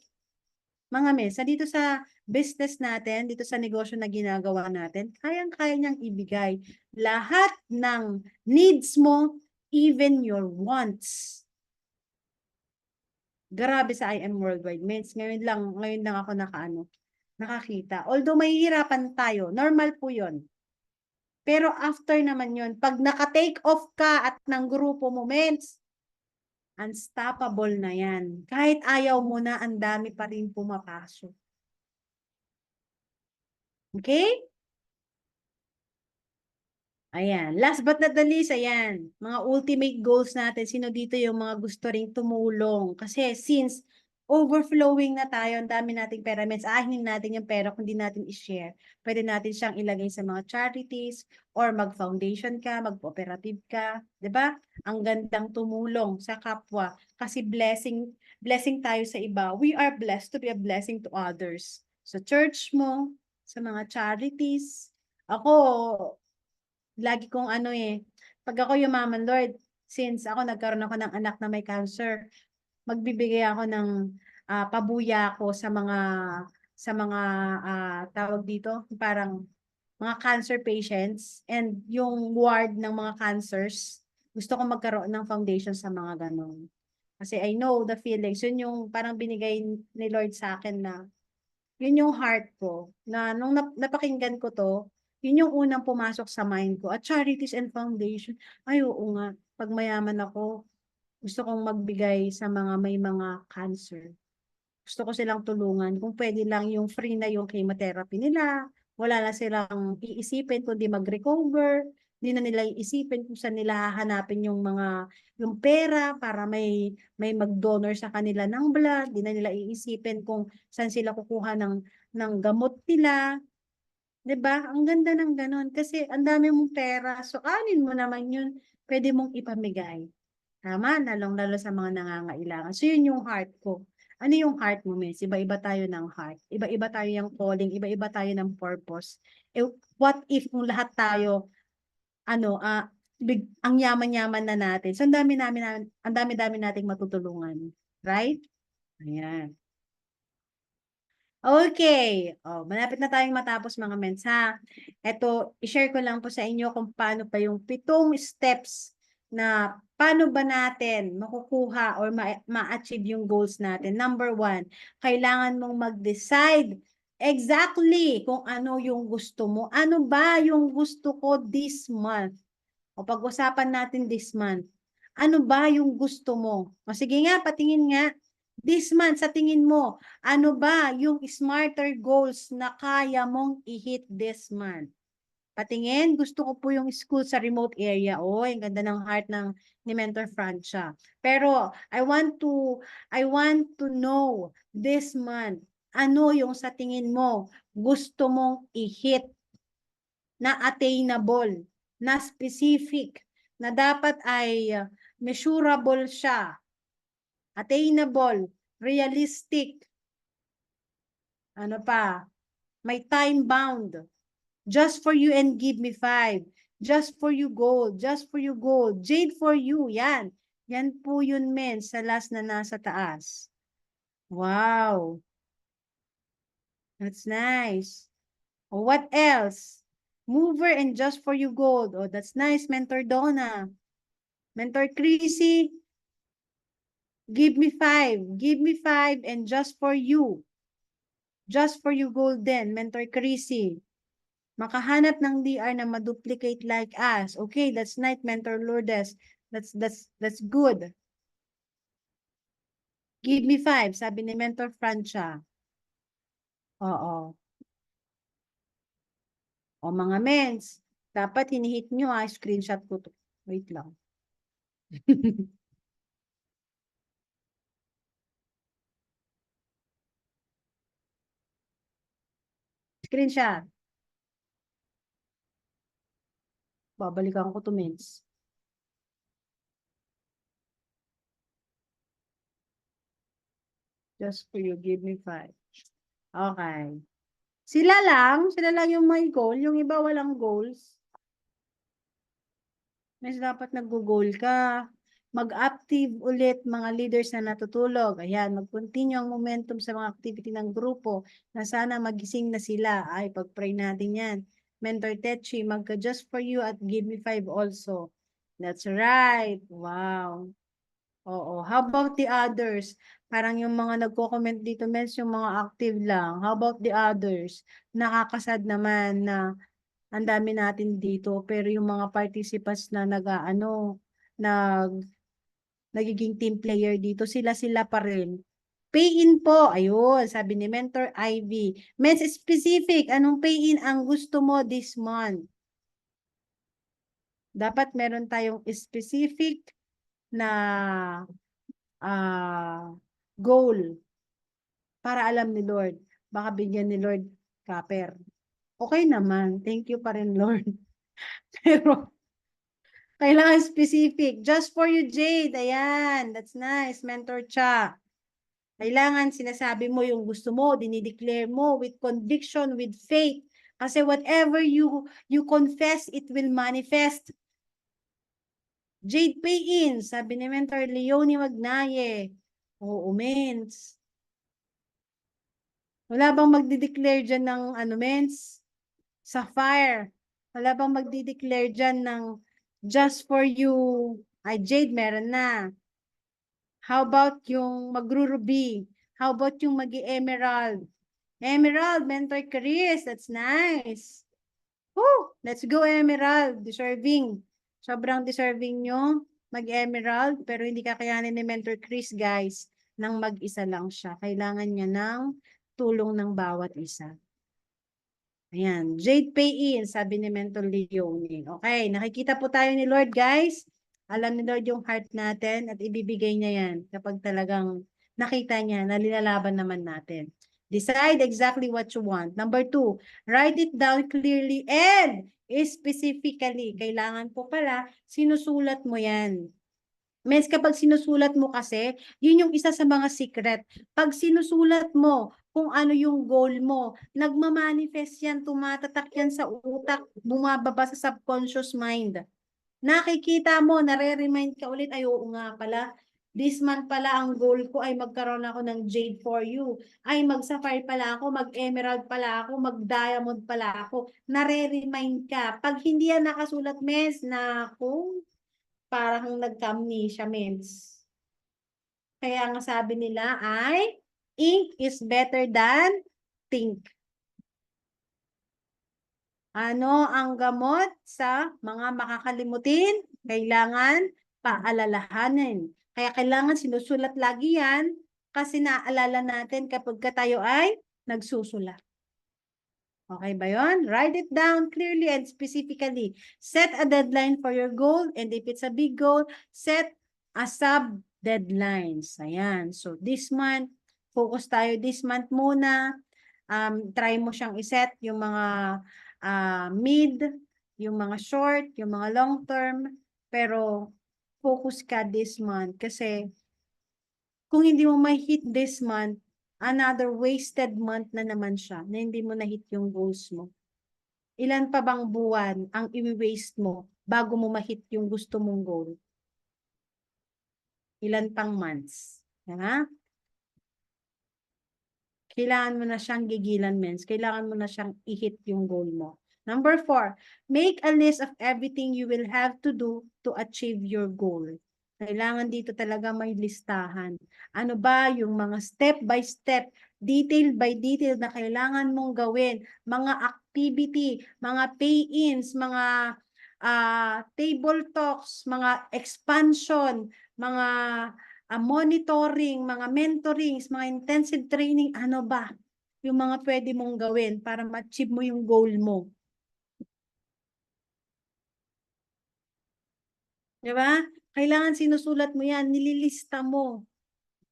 Mga mesa, dito sa business natin, dito sa negosyo na ginagawa natin, kayang-kaya niyang ibigay lahat ng needs mo, even your wants. Grabe sa I Am Worldwide. Mens, ngayon lang ako nakakita. Although mahihirapan tayo, normal po yun. Pero after naman yun, pag naka-take off ka at ng grupo mo, mens, unstoppable na yan. Kahit ayaw mo na, ang dami pa rin pumapasok. Okay? Ayan. Last but not the least, ayan. Mga ultimate goals natin. Sino dito yung mga gusto ring tumulong? Kasi since overflowing na tayo, ang dami nating pera, means ahinin natin yung pera kung di natin i-share. Pwede natin siyang ilagay sa mga charities or mag-foundation ka, mag-cooperative ka, 'di ba? Ang gandang tumulong sa kapwa kasi blessing tayo sa iba. We are blessed to be a blessing to others. Sa church mo, sa mga charities. Ako, lagi kong pag ako yumaman, Lord, since ako nagkaroon ako ng anak na may cancer, magbibigay ako ng pabuya ko sa mga tawag dito, parang mga cancer patients and yung ward ng mga cancers. Gusto ko magkaroon ng foundation sa mga ganon. Kasi I know the feelings. Yun yung parang binigay ni Lord sa akin na yun yung heart ko. Na nung napakinggan ko to, yun yung unang pumasok sa mind ko. At charities and foundation. Ay, oo nga. Pag mayaman ako, gusto kong magbigay sa mga may mga cancer. Gusto ko silang tulungan. Kung pwede lang yung free na yung chemotherapy nila, wala na silang iisipin kundi mag-recover, hindi na nila iisipin kung saan nila hahanapin yung pera para may mag-donor sa kanila ng blood, hindi na nila iisipin kung saan sila kukuha ng gamot nila. 'Di ba? Ang ganda ng ganon kasi ang dami mong pera. So, anin mo naman yun, pwede mong ipamigay. Tama, lalong-lalo sa mga nangangailangan. So, yun yung heart ko. Ano yung heart mo, Miss? Iba-iba tayo ng heart. Iba-iba tayo yung calling. Iba-iba tayo ng purpose. Eh, what if kung lahat tayo, ang yaman-yaman na natin. So, ang dami-dami nating matutulungan. Right? Ayan. Okay. Oh, malapit na tayong matapos mga mens, ha. Ito, i-share ko lang po sa inyo kung paano pa yung 7 steps na paano ba natin makukuha or ma-achieve yung goals natin. Number 1, kailangan mong mag-decide exactly kung ano yung gusto mo. Ano ba yung gusto ko this month? O pag-usapan natin this month. Ano ba yung gusto mo? O sige nga, patingin nga. This month, sa tingin mo, ano ba yung smarter goals na kaya mong i-hit this month? Patingin, gusto ko po yung school sa remote area. Oh, ang ganda ng heart ni Mentor Francia. Pero I want to know this month, ano yung sa tingin mo gusto mong i-hit na attainable, na specific, na dapat ay measurable siya, attainable, realistic, ano pa, may time bound, just for you and give me 5, just for you gold, just for you gold, Jade for you, yan. Yan po yun, men, sa last na nasa taas. Wow. That's nice. Oh, what else? Mover and just for you gold. Oh, that's nice, Mentor Donna. Mentor Chrissy, give me 5. Give me 5 and just for you. Just for you golden, Mentor Chrissy. Makahanap ng DR na maduplicate like us. Okay, that's nice, Mentor Lourdes. That's good. Give me 5, sabi ni Mentor Francia. Oo. O mga mens, dapat hinihit nyo screenshot ko to. Wait lang. Screenshot. Babalikan ko to, mens. Just for you, give me 5. Okay. Sila lang yung may goal, yung iba walang goals. Mas dapat nag-goal ka. Mag-active ulit mga leaders na natutulog. Ayan, mag-continue ang momentum sa mga activity ng grupo na sana magising na sila. Ay, pag-pray natin yan. Mentor Techi, magka-just for you at give me 5 also. That's right. Wow. Oo. How about the others? Parang yung mga nagko-comment dito, mens, yung mga active lang. How about the others? Nakakasad naman na ang dami natin dito, pero yung mga participants na nagiging team player dito, sila pa rin. Pay in po, ayun, sabi ni Mentor Ivy. Mens specific, anong pay in ang gusto mo this month? Dapat meron tayong specific na goal. para alam ni Lord. Baka bigyan ni Lord copper. Okay naman. Thank you pa rin, Lord. Pero, kailangan specific. Just for you, Jade. Ayan. That's nice. Mentor Cha. Kailangan sinasabi mo yung gusto mo, dinideclare mo with conviction, with faith. Kasi whatever you confess, it will manifest. Jade Pay-in, sabi ni Mentor Leonie Magnaye. Oo, mens. Wala bang magdi-declare dyan ng ano, mens? Sapphire. Wala bang magdi-declare dyan ng just for you? Ay, Jade, meron na. How about yung magruruby? How about yung magi-emerald? Emerald, Mentor Chris, that's nice. Woo! Let's go, Emerald. Deserving. Sobrang deserving nyo mag-Emerald, pero hindi kakayanin ni Mentor Chris, guys, nang mag-isa lang siya. Kailangan niya ng tulong ng bawat isa. Ayan. Jade Pay-in, sabi ni Mentor Leonie. Okay, nakikita po tayo ni Lord, guys. Alam ni Lord yung heart natin at ibibigay niya yan kapag talagang nakita niya na nilalaban naman natin. Decide exactly what you want. Number 2, write it down clearly and specifically. Kailangan po pala, sinusulat mo yan. Means kapag sinusulat mo kasi, yun yung isa sa mga secret. Pag sinusulat mo kung ano yung goal mo, nagmamanifest yan, tumatatak yan sa utak, bumababa sa subconscious mind. Nakikita mo, nare-remind ka ulit, ay oo nga pala, this month pala ang goal ko ay magkaroon ako ng Jade for You. Ay mag-sapphire pala ako, mag-emerald pala ako, mag-diamond pala ako. Nare-remind ka. Pag hindi yan nakasulat, mes, naku, parang nagka-amnesia, mens. Kaya nga sabi nila ay, ink is better than think. Ano ang gamot sa mga makakalimutin? Kailangan paalalahanin. Kaya kailangan sinusulat lagi yan kasi naaalala natin kapag tayo ay nagsusulat. Okay ba yun? Write it down clearly and specifically. Set a deadline for your goal, and if it's a big goal, set a sub-deadlines. Ayan. So this month, focus tayo this month muna. Try mo siyang iset yung mga mid, yung mga short, yung mga long term, pero focus ka this month kasi kung hindi mo may hit this month, another wasted month na naman siya na hindi mo na-hit yung goals mo. Ilan pa bang buwan ang i-waste mo bago mo ma-hit yung gusto mong goal? Ilan pang months? Ha? Kailangan mo na siyang gigilan, mens. Kailangan mo na siyang i-hit yung goal mo. Number 4, make a list of everything you will have to do to achieve your goal. Kailangan dito talaga may listahan. Ano ba yung mga step by step, detail by detail na kailangan mong gawin, mga activity, mga pay-ins, mga table talks, mga expansion, mga monitoring, mga mentorings, mga intensive training, ano ba yung mga pwede mong gawin para ma-achieve mo yung goal mo. Diba? Kailangan sinusulat mo yan, nililista mo.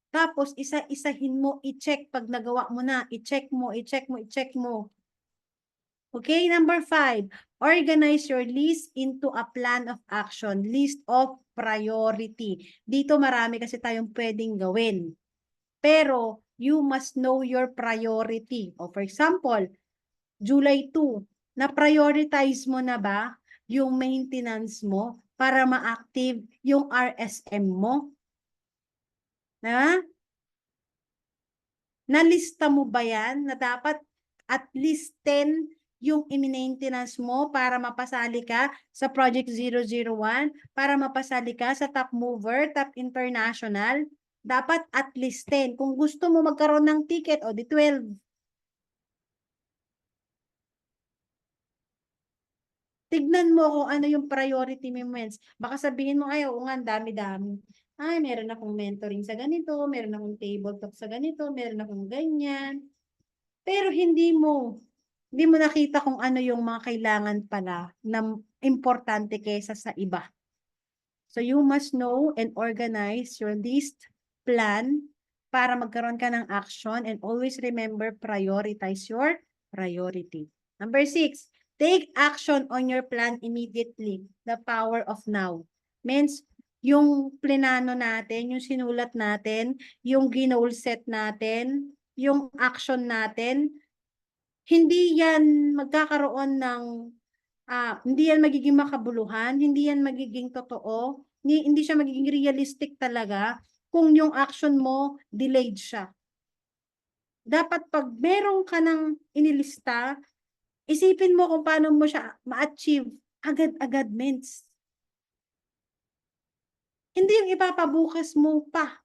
Tapos, isa-isahin mo, i-check pag nagawa mo na. I-check mo, i-check mo, i-check mo. Okay, number 5. Organize your list into a plan of action. List of priority. Dito marami kasi tayong pwedeng gawin. Pero, you must know your priority. O for example, July 2, na-prioritize mo na ba yung maintenance mo para ma-active yung RSM mo? Na? Nalista mo ba yan na dapat at least 10 yung i-maintenance mo para mapasali ka sa Project 001, para mapasali ka sa Top Mover, Top International? Dapat at least 10. Kung gusto mo magkaroon ng ticket, o di 12. Tignan mo kung ano yung priority moments. Baka sabihin mo, ay, oo nga, dami-dami. Ay, meron akong mentoring sa ganito, meron akong table talk sa ganito, meron akong ganyan. Pero hindi mo nakita kung ano yung mga kailangan pala na importante kaysa sa iba. So you must know and organize your list, plan, para magkaroon ka ng action, and always remember, prioritize your priority. Number 6, take action on your plan immediately. The power of now. Means, yung plinano natin, yung sinulat natin, yung goal set natin, yung action natin, hindi yan magkakaroon ng, hindi yan magiging makabuluhan, hindi yan magiging totoo, hindi siya magiging realistic talaga kung yung action mo delayed siya. Dapat pag meron ka ng inilista, isipin mo kung paano mo siya ma-achieve agad-agad, means. Hindi yung ipapabukas mo pa.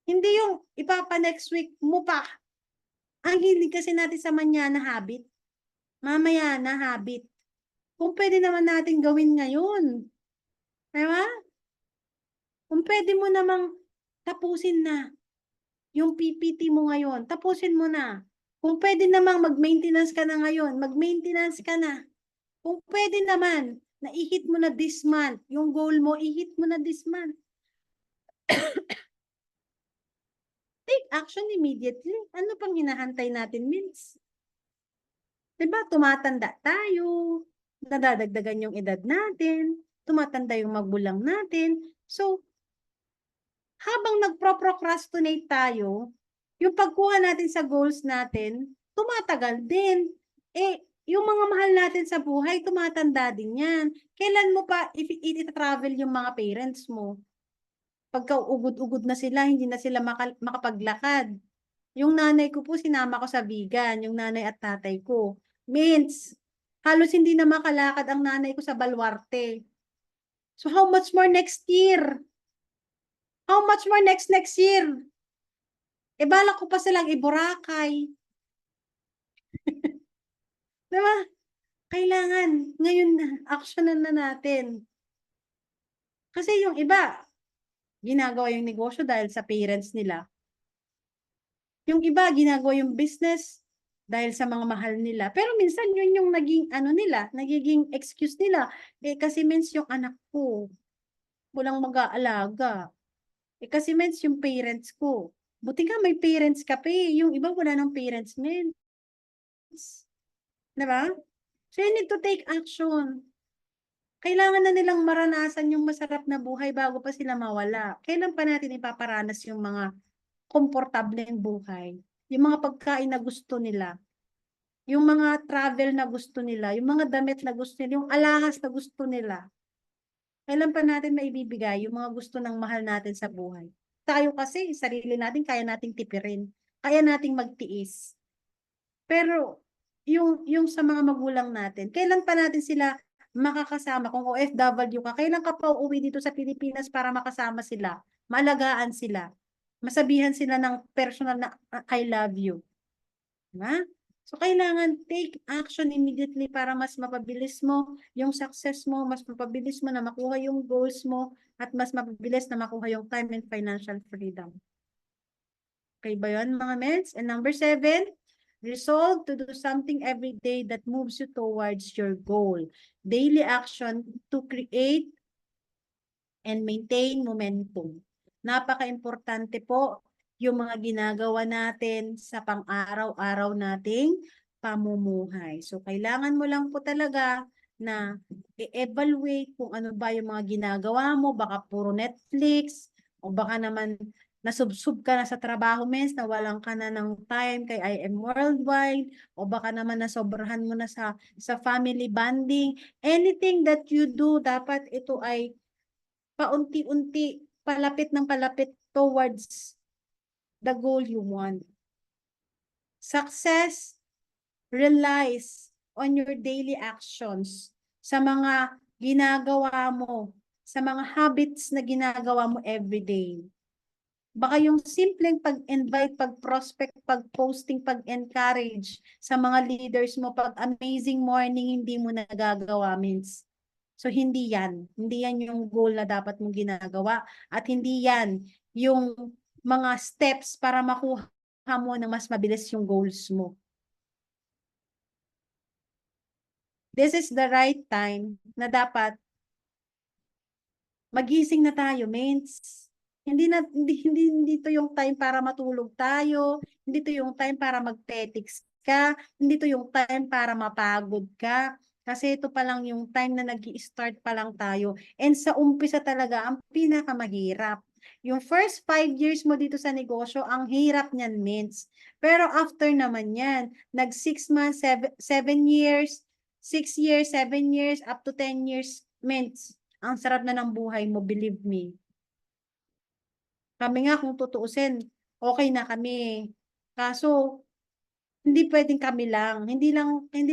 Hindi yung ipapa next week mo pa. Ang hilig kasi natin sa manyana habit. Mamaya na habit. Kung pwede naman natin gawin ngayon. Diba? Kung pwede mo namang tapusin na yung PPT mo ngayon, tapusin mo na. Kung pwede namang mag-maintenance ka na ngayon, mag-maintenance ka na. Kung pwede naman, na i-hit mo na this month, yung goal mo, i-hit mo na this month. Take action immediately. Ano pang hinahantay natin, Mins? Diba, tumatanda tayo, nadadagdagan yung edad natin, tumatanda yung magulang natin. So, habang nagpro-procrastinate tayo, yung pagkuha natin sa goals natin, tumatagal din. Yung mga mahal natin sa buhay, tumatanda din yan. Kailan mo pa i-travel yung mga parents mo? Pagka ugod-ugod na sila, hindi na sila makapaglakad. Yung nanay ko po, sinama ko sa vegan, yung nanay at tatay ko. Means, halos hindi na makalakad ang nanay ko sa Baluarte. So how much more next year? How much more next year? Balak ko pa silang i-Boracay. Diba? Kailangan, ngayon na, actionan na natin. Kasi yung iba, ginagawa yung negosyo dahil sa parents nila. Yung iba, ginagawa yung business dahil sa mga mahal nila. Pero minsan yun yung naging nila, nagiging excuse nila. Kasi means yung anak ko, walang mag-aalaga. Kasi means yung parents ko. Buti nga may parents ka pa yung iba wala ng parents, means. Diba? So you need to take action. Kailangan na nilang maranasan yung masarap na buhay bago pa sila mawala. Kailan pa natin ipaparanas yung mga komportableng buhay? Yung mga pagkain na gusto nila, yung mga travel na gusto nila, yung mga damit na gusto nila, yung alahas na gusto nila. Kailan pa natin maibibigay yung mga gusto ng mahal natin sa buhay? Tayo kasi, sarili natin, kaya nating tipirin. Kaya nating magtiis. Pero, yung sa mga magulang natin, kailan pa natin sila makakasama? Kung OFW ka, kailan ka pa uuwi dito sa Pilipinas para makasama sila? Maalagaan sila. Masabihan sila ng personal na I love you. Diba? So, kailangan take action immediately para mas mapabilis mo yung success mo, mas mapabilis mo na makuha yung goals mo, at mas mapabilis na makuha yung time and financial freedom. Okay ba yun, mga mens? And number 7, resolve to do something every day that moves you towards your goal. Daily action to create and maintain momentum. Napaka-importante po yung mga ginagawa natin sa pang-araw-araw nating pamumuhay. So, kailangan mo lang po talaga na i-evaluate kung ano ba yung mga ginagawa mo. Baka puro Netflix, o baka naman nasubsub ka na sa trabaho, means nawalan ka na ng time kay IM Worldwide, o baka naman nasobrahan mo na sa family bonding. Anything that you do, dapat ito ay paunti-unti, palapit ng palapit towards the goal you want. Success relies on your daily actions, sa mga ginagawa mo, sa mga habits na ginagawa mo everyday. Baka yung simpleng pag-invite, pag-prospect, pag-posting, pag-encourage sa mga leaders mo, pag-amazing morning, hindi mo nagagawa, means. So, hindi yan. Hindi yan yung goal na dapat mong ginagawa. At hindi yan yung mga steps para makuha mo na mas mabilis yung goals mo. This is the right time na dapat magising na tayo, mates. Hindi to yung time para matulog tayo, hindi to yung time para mag-petics ka, hindi to yung time para mapagod ka. Kasi ito pa lang yung time na nag-i-start pa lang tayo. And sa umpisa talaga, ang pinakamahirap. Yung first 5 years mo dito sa negosyo, ang hirap niyan, Mins. Pero after naman yan, nag 6 months, 7 years, 6 years, 7 years, up to 10 years, Mins. Ang sarap na ng buhay mo, believe me. Kami nga kung tutuusin, okay na kami. Kaso, hindi pwedeng kami lang. Hindi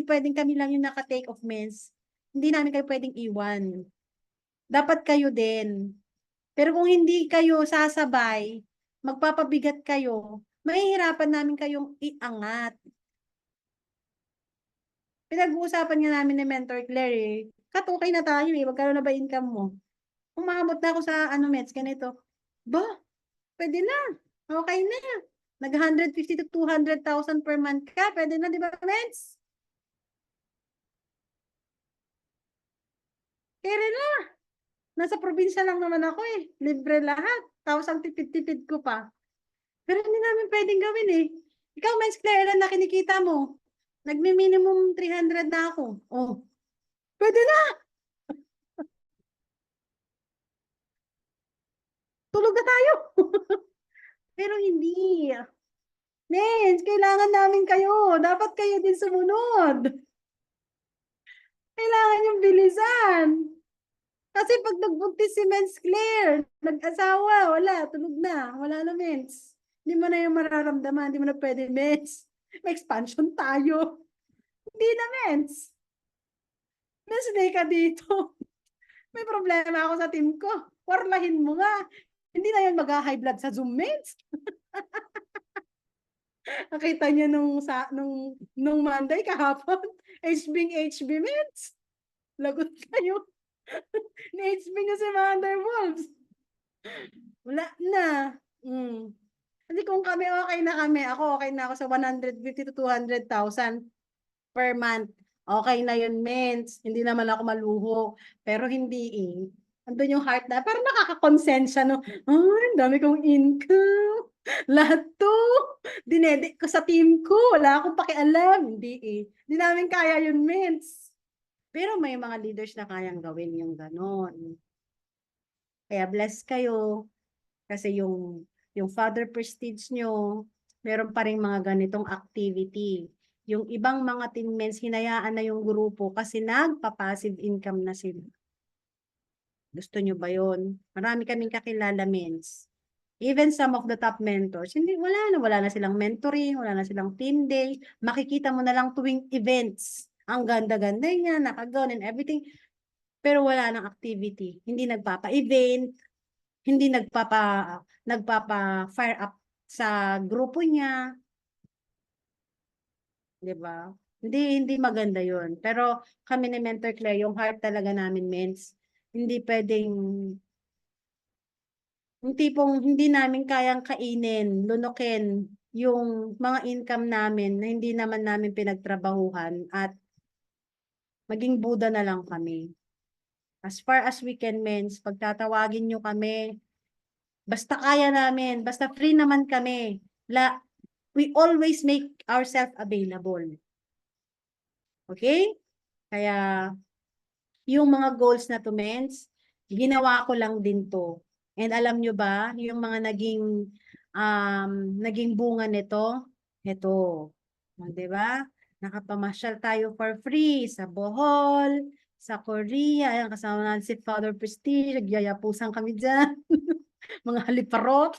pwedeng kami lang yung naka-take of mens. Hindi namin kayo pwedeng iwan. Dapat kayo din. Pero kung hindi kayo sasabay, magpapabigat kayo, mahihirapan namin kayong iangat. Pinag-uusapan nga namin ni Mentor Claire eh. Kat okay na tayo eh. Magkaroon na ba income mo? Umabot na ako sa meds, ganito. Ba, pwede na. Okay na. Nag 150 to 200,000 per month ka. Pwede na, di ba, meds? Kaya na. Nasa probinsya lang naman ako eh. Libre lahat. Tapos ang tipid-tipid ko pa. Pero hindi namin pwedeng gawin eh. Ikaw, Mens Claire, ilan na kinikita mo? Nagmi-minimum 300 na ako. Oh, pwede na. Tulog na tayo. Pero hindi. Mens, kailangan namin kayo. Dapat kayo din sumunod. Kailangan yung bilisan. Kasi pag nagbuntis si Mens Claire, nag-asawa, wala, tulog na. Wala na, Mens. Hindi mo na yung mararamdaman. Hindi mo na pwede, Mens. May expansion tayo. Hindi na, Mens. Mens, day ka dito. May problema ako sa team ko. Warlahin mo nga. Hindi na yan mag-high blood sa Zoom, Mens. Nakita niya nung Monday kahapon. HB, Mens. Lagot kayo. Ni-HB niya si Wonder Wolves. Wala na. Hindi kung kami okay na kami. Ako okay na ako sa 150 to 200,000 per month. Okay na yun, Mens. Hindi naman ako maluho. Pero hindi eh. Andun yung heart na. Parang nakakakonsensya, no? Ay, dami kong income. Lahat to. Dinedik ko sa team ko. Wala akong pakialam. Hindi eh. Hindi namin kaya yun, Mens. Pero may mga leaders na kayang gawin yung ganon. Kaya bless kayo. Kasi yung Father Prestige nyo, meron pa rin mga ganitong activity. Yung ibang mga teammates, hinayaan na yung grupo kasi nagpa-passive income na sila. Gusto nyo ba yun? Marami kaming kakilala, mens. Even some of the top mentors, wala na silang mentoring, wala na silang team day. Makikita mo na lang tuwing events. Ang ganda-ganda niya, nakagawn and everything. Pero wala nang activity. Hindi nagpapa-event, hindi nagpapa-fire up sa grupo niya. 'Di ba? Hindi maganda 'yon. Pero kami ni Mentor Claire, yung heart talaga namin, mens, hindi pwedeng yung tipong hindi namin kayang kainin, lunukin yung mga income namin na hindi naman namin pinagtrabahuhan at maging buda na lang kami. As far as we can, mens, pagtatawagin nyo kami, basta kaya namin, basta free naman kami. We always make ourselves available. Okay? Kaya, yung mga goals na to, mens, ginawa ko lang din to. And alam nyo ba, yung mga naging bunga nito, ito. Diba? Nakapamasyal tayo for free sa Bohol, sa Korea. Ayan, kasama natin si Father Prestige. Nagyayapusan kami dyan. Mga haliparot.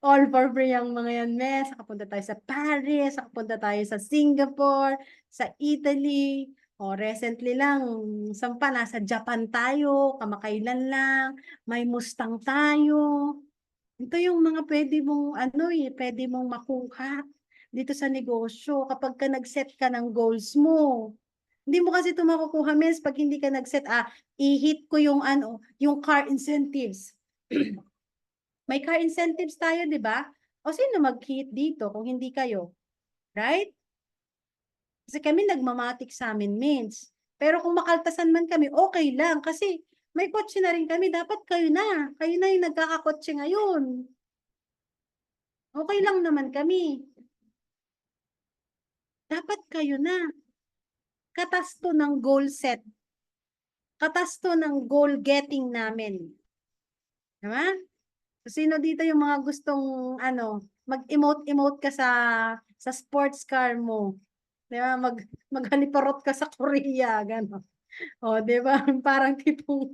All for free ang mga yan, mes. Nakapunta tayo sa Paris, nakapunta tayo sa Singapore, sa Italy. O recently lang, saan pa, nasa Japan tayo, kamakailan lang, may Mustang tayo. Ito yung mga pwede mong makuha dito sa negosyo kapag ka nag-set ka ng goals mo. Hindi mo kasi ito makukuha, mes, pag hindi ka nag-set, i-hit ko yung car incentives. May car incentives tayo, di ba? O sino mag-hit dito kung hindi kayo? Right? Kasi kami nagmamatik sa amin, mens. Pero kung makaltasan man kami, okay lang. Kasi May kotse na rin kami, dapat kayo na. Kayo na yung nagkakakotse ngayon. Okay lang naman kami. Dapat kayo na. Katas to ng goal set. Katas to ng goal getting namin. Diba? So, sino dito yung mga gustong mag-emote-emote ka sa sports car mo? Diba? Maghaliparot ka sa Korea, gano'n. O, diba? Parang tipong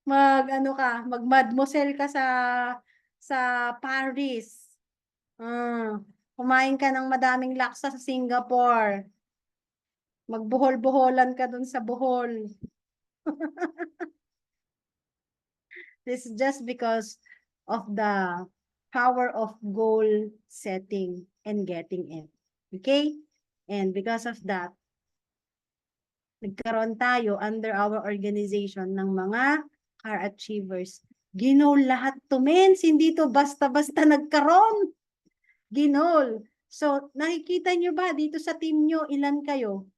mag-mademoiselle ka sa Paris. Kumain ka ng madaming laksa sa Singapore. Magbuhol-buholan ka dun sa Bohol. This is just because of the power of goal setting and getting it. Okay? And because of that, nagkaroon tayo under our organization ng mga car achievers. Ginol lahat to, mens. Hindi to basta-basta nagkaroon. Ginol. So, nakikita nyo ba dito sa team nyo, ilan kayo?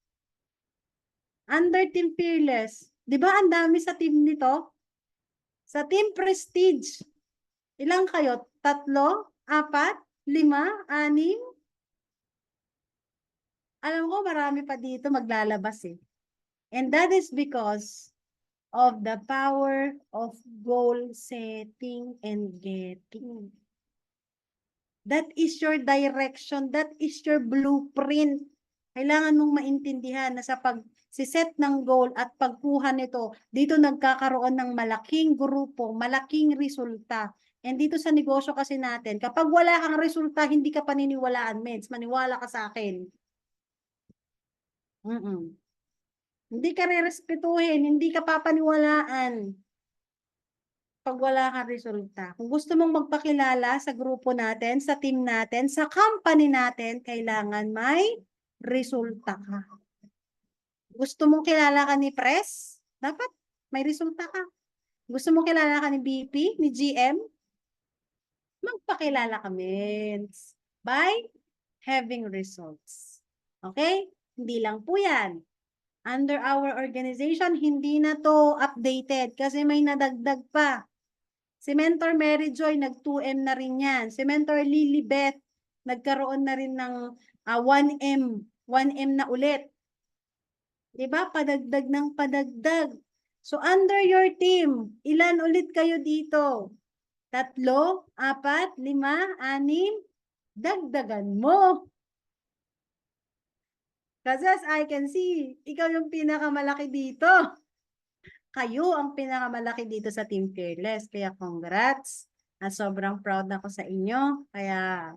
Under Team Fearless. Di ba ang dami sa team nito? Sa Team Prestige, ilang kayo? 3, 4, 5, 6? Alam ko marami pa dito maglalabas eh. And that is because of the power of goal setting and getting. That is your direction. That is your blueprint. Kailangan mong maintindihan na sa pag-set ng goal at pagkuha nito, dito nagkakaroon ng malaking grupo, malaking resulta. And dito sa negosyo kasi natin, kapag wala kang resulta, hindi ka paniniwalaan, mens. Maniwala ka sa akin. Hindi ka re-respetuhin, hindi ka papaniwalaan pag wala kang resulta. Kung gusto mong magpakilala sa grupo natin, sa team natin, sa company natin, kailangan may resulta ka. Gusto mong kilala ka ni Press? Dapat may resulta ka. Gusto mong kilala ka ni BP, ni GM? Magpakilala ka, mens. By having results. Okay? Hindi lang po yan. Under our organization, hindi na to updated kasi may nadagdag pa. Si Mentor Mary Joy, nag-2M na rin yan. Si Mentor Lilibeth, nagkaroon na rin ng 1M. 1M na ulit. Diba? Padagdag ng padagdag. So, under your team, ilan ulit kayo dito? 3, 4, 5, 6? Dagdagan mo. Kasi as I can see, ikaw yung pinakamalaki dito. Kayo ang pinakamalaki dito sa Team Fearless. Kaya congrats. At sobrang proud ako sa inyo. Kaya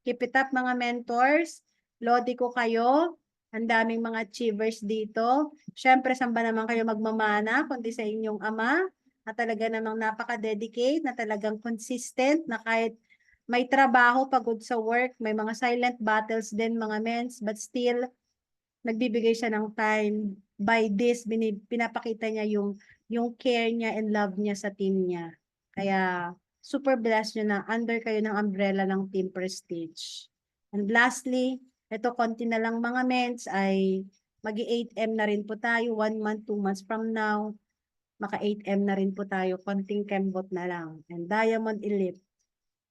keep it up mga mentors. Lodi ko kayo. Ang daming mga achievers dito. Siyempre, saan ba naman kayo magmamana kundi sa inyong ama na talaga namang napaka-dedicate, na talagang consistent, na kahit may trabaho, pagod sa work, may mga silent battles din mga mens, but still, nagbibigay siya ng time. By this, pinapakita niya yung care niya and love niya sa team niya. Kaya, super blessed nyo na under kayo ng umbrella ng Team Prestige. And lastly, ito konti na lang mga mens ay mag-8M na rin po tayo. 1 month, 2 months from now, maka-8M na rin po tayo. Konting kembot na lang. And Diamond Elite,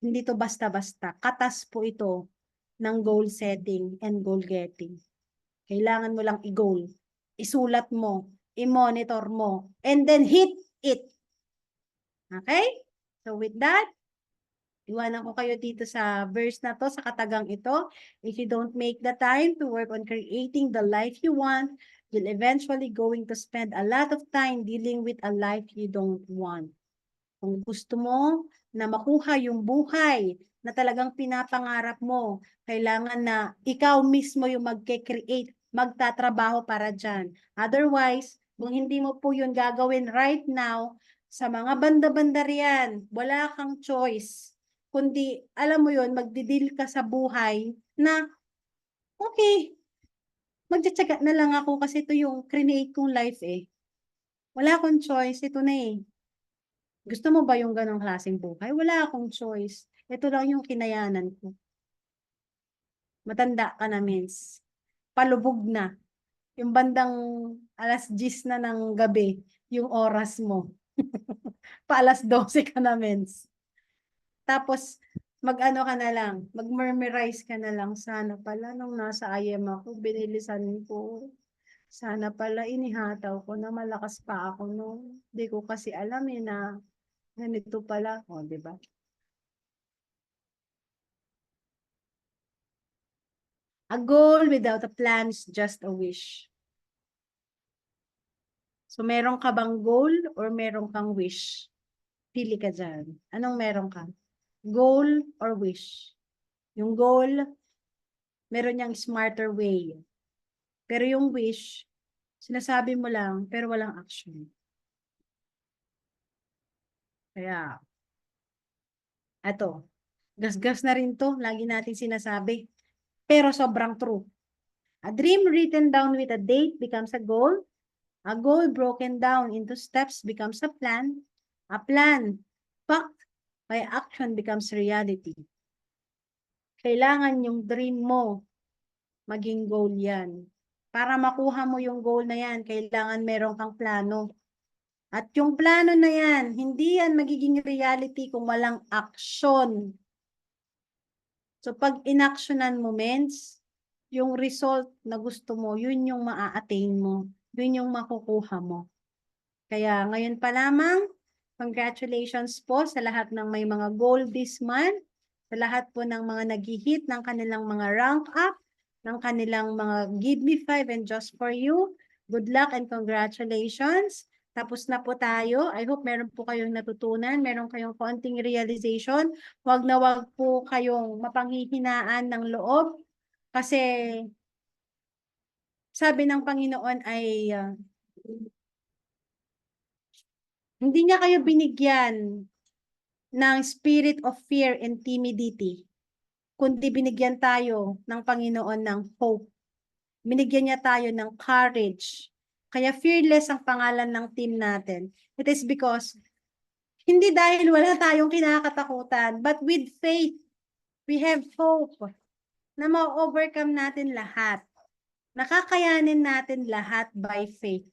hindi to basta-basta. Katas po ito ng goal setting and goal getting. Kailangan mo lang i-goal. Isulat mo, i-monitor mo, and then hit it. Okay? So with that, iwanan ko kayo dito sa verse na to, sa katagang ito. If you don't make the time to work on creating the life you want, you'll eventually going to spend a lot of time dealing with a life you don't want. Kung gusto mo na makuha yung buhay na talagang pinapangarap mo, kailangan na ikaw mismo yung magke-create, magtatrabaho para dyan. Otherwise, kung hindi mo po yun gagawin right now, sa mga banda-banda riyan, wala kang choice. Kundi, alam mo yun, magdidil ka sa buhay na, okay, magtsatsaga na lang ako kasi ito yung create kong life eh. Wala akong choice, ito na eh. Gusto mo ba yung ganong klaseng buhay? Wala akong choice. Ito lang yung kinayanan ko. Matanda ka na, mens. Palubog na. Yung bandang 10:00 na ng gabi, yung oras mo. Pa 12:00 ka na, mens. Tapos, mag-ano ka na lang, mag-memorize ka na lang. Sana pala nung nasa IM ako, binilisan ko. Sana pala inihataw ko na malakas pa ako no. Hindi ko kasi alam na ganito pala. O, di ba? A goal without a plan is just a wish. So, meron ka bang goal or meron kang wish? Pili ka dyan. Anong meron ka? Goal or wish? Yung goal, meron niyang smarter way. Pero yung wish, sinasabi mo lang, pero walang action. Kaya, eto, gasgas na rin to, lagi natin sinasabi. Pero sobrang true. A dream written down with a date becomes a goal. A goal broken down into steps becomes a plan. A plan backed by action becomes reality. Kailangan yung dream mo maging goal yan. Para makuha mo yung goal na yan, kailangan meron kang plano. At yung plano na yan, hindi yan magiging reality kung walang action. So pag inactionan mo, mens, yung result na gusto mo, yun yung maa-attain mo. Yun yung makukuha mo. Kaya ngayon pa lamang, congratulations po sa lahat ng may mga goal this month, sa lahat po ng mga nag-hit ng kanilang mga rank up, ng kanilang mga Give Me 5 and Just For You. Good luck and congratulations. Tapos na po tayo. I hope meron po kayong natutunan, meron kayong konting realization. Huwag na huwag po kayong mapanghihinaan ng loob kasi sabi ng Panginoon ay hindi niya kayo binigyan ng spirit of fear and timidity, kundi binigyan tayo ng Panginoon ng hope. Binigyan niya tayo ng courage. Kaya fearless ang pangalan ng team natin. It is because hindi dahil wala tayong kinakatakutan, but with faith, we have hope na ma-overcome natin lahat. Nakakayanin natin lahat by faith.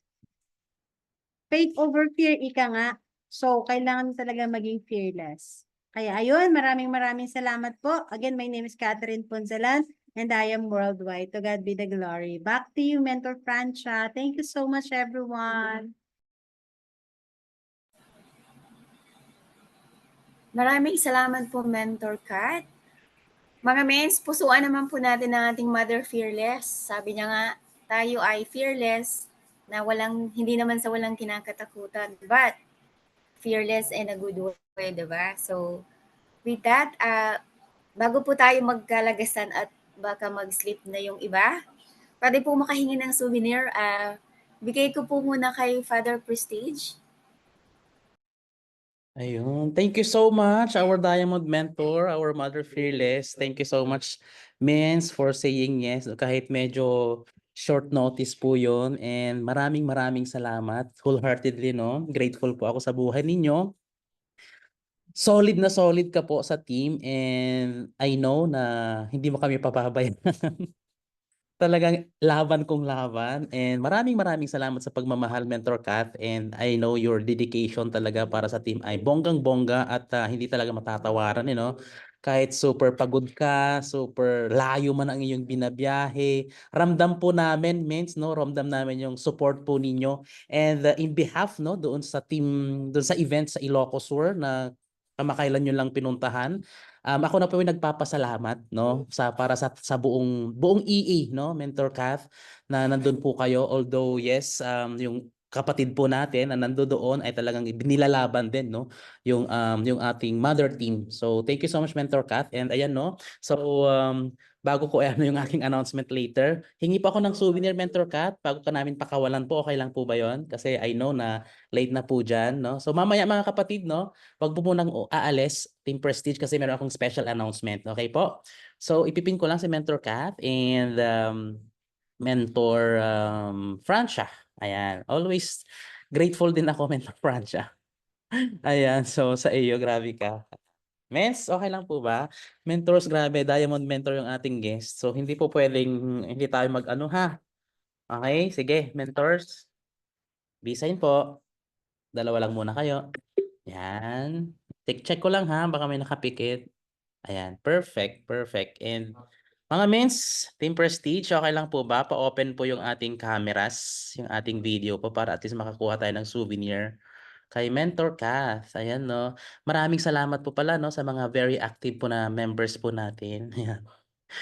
Faith over fear, ika nga. So, kailangan talaga maging fearless. Kaya ayun, maraming salamat po. Again, my name is Catherine Ponzalan and I am worldwide. To God be the glory. Back to you, Mentor Francia. Thank you so much, everyone. Maraming salamat po, Mentor Kat. Mga mens, pusuan naman po natin ang ating Mother Fearless. Sabi niya nga, tayo ay fearless na hindi naman sa walang kinakatakutan, but fearless in a good way, diba? So, with that, bago po tayo magkalagasan at baka mag-sleep na yung iba, pwede po makahingi ng souvenir. Bigay ko po muna kay Father Prestige. Ayun. Thank you so much, our Diamond Mentor, our Mother Fearless. Thank you so much, Mens, for saying yes. Kahit medyo short notice po yun. And maraming salamat. Wholeheartedly, no? Grateful po ako sa buhay ninyo. Solid na solid ka po sa team. And I know na hindi mo kami papabayaan. Talagang laban kong laban, and maraming salamat sa pagmamahal, Mentor Kat, and I know your dedication talaga para sa team ay bonggang-bongga at hindi talaga matatawaran, kahit super pagod ka, super layo man ang iyong binabiyahe, ramdam po namin, Mens, no, ramdam namin yung support po ninyo, and in behalf, no, doon sa team, doon sa event sa Ilocos Sur na kamakailan nyo lang pinuntahan. Ako na po yung nagpapasalamat, no, para sa buong EE, no, Mentor Kath, na nandun po kayo. Although yes, yung kapatid po natin na nandoon ay talagang binilalaban din, no, yung ating mother team. So thank you so much, Mentor Kath. And ayan, no, so bago ko ano yung aking announcement later, hingi pa ako ng souvenir, Mentor Kath, bago ka namin pakawalan po. Okay lang po ba yon? Kasi I know na late na po dyan, no. So mamaya, mga kapatid, no, wag po munang aalis, Team Prestige, kasi meron akong special announcement. Okay po? So ipipin ko lang si Mentor Kath and Mentor Francia. Ayan. Always grateful din ako, Mentor Francia. Ayan. So sa iyo, grabe ka. Mens, okay lang po ba? Mentors, grabe. Diamond Mentor yung ating guest. So hindi po pwedeng hindi tayo mag-ano, ha? Okay? Sige, mentors. Bisayin po. Dalawa lang muna kayo. Yan. Check ko lang ha, baka may nakapikit. Ayan, perfect, perfect. And mga mins, Team Prestige, okay lang po ba? Pa-open po yung ating cameras, yung ating video po para at least makakuha tayo ng souvenir kay Mentor Kath. Ayan, no. Maraming salamat po pala, no, sa mga very active po na members po natin. Ayan.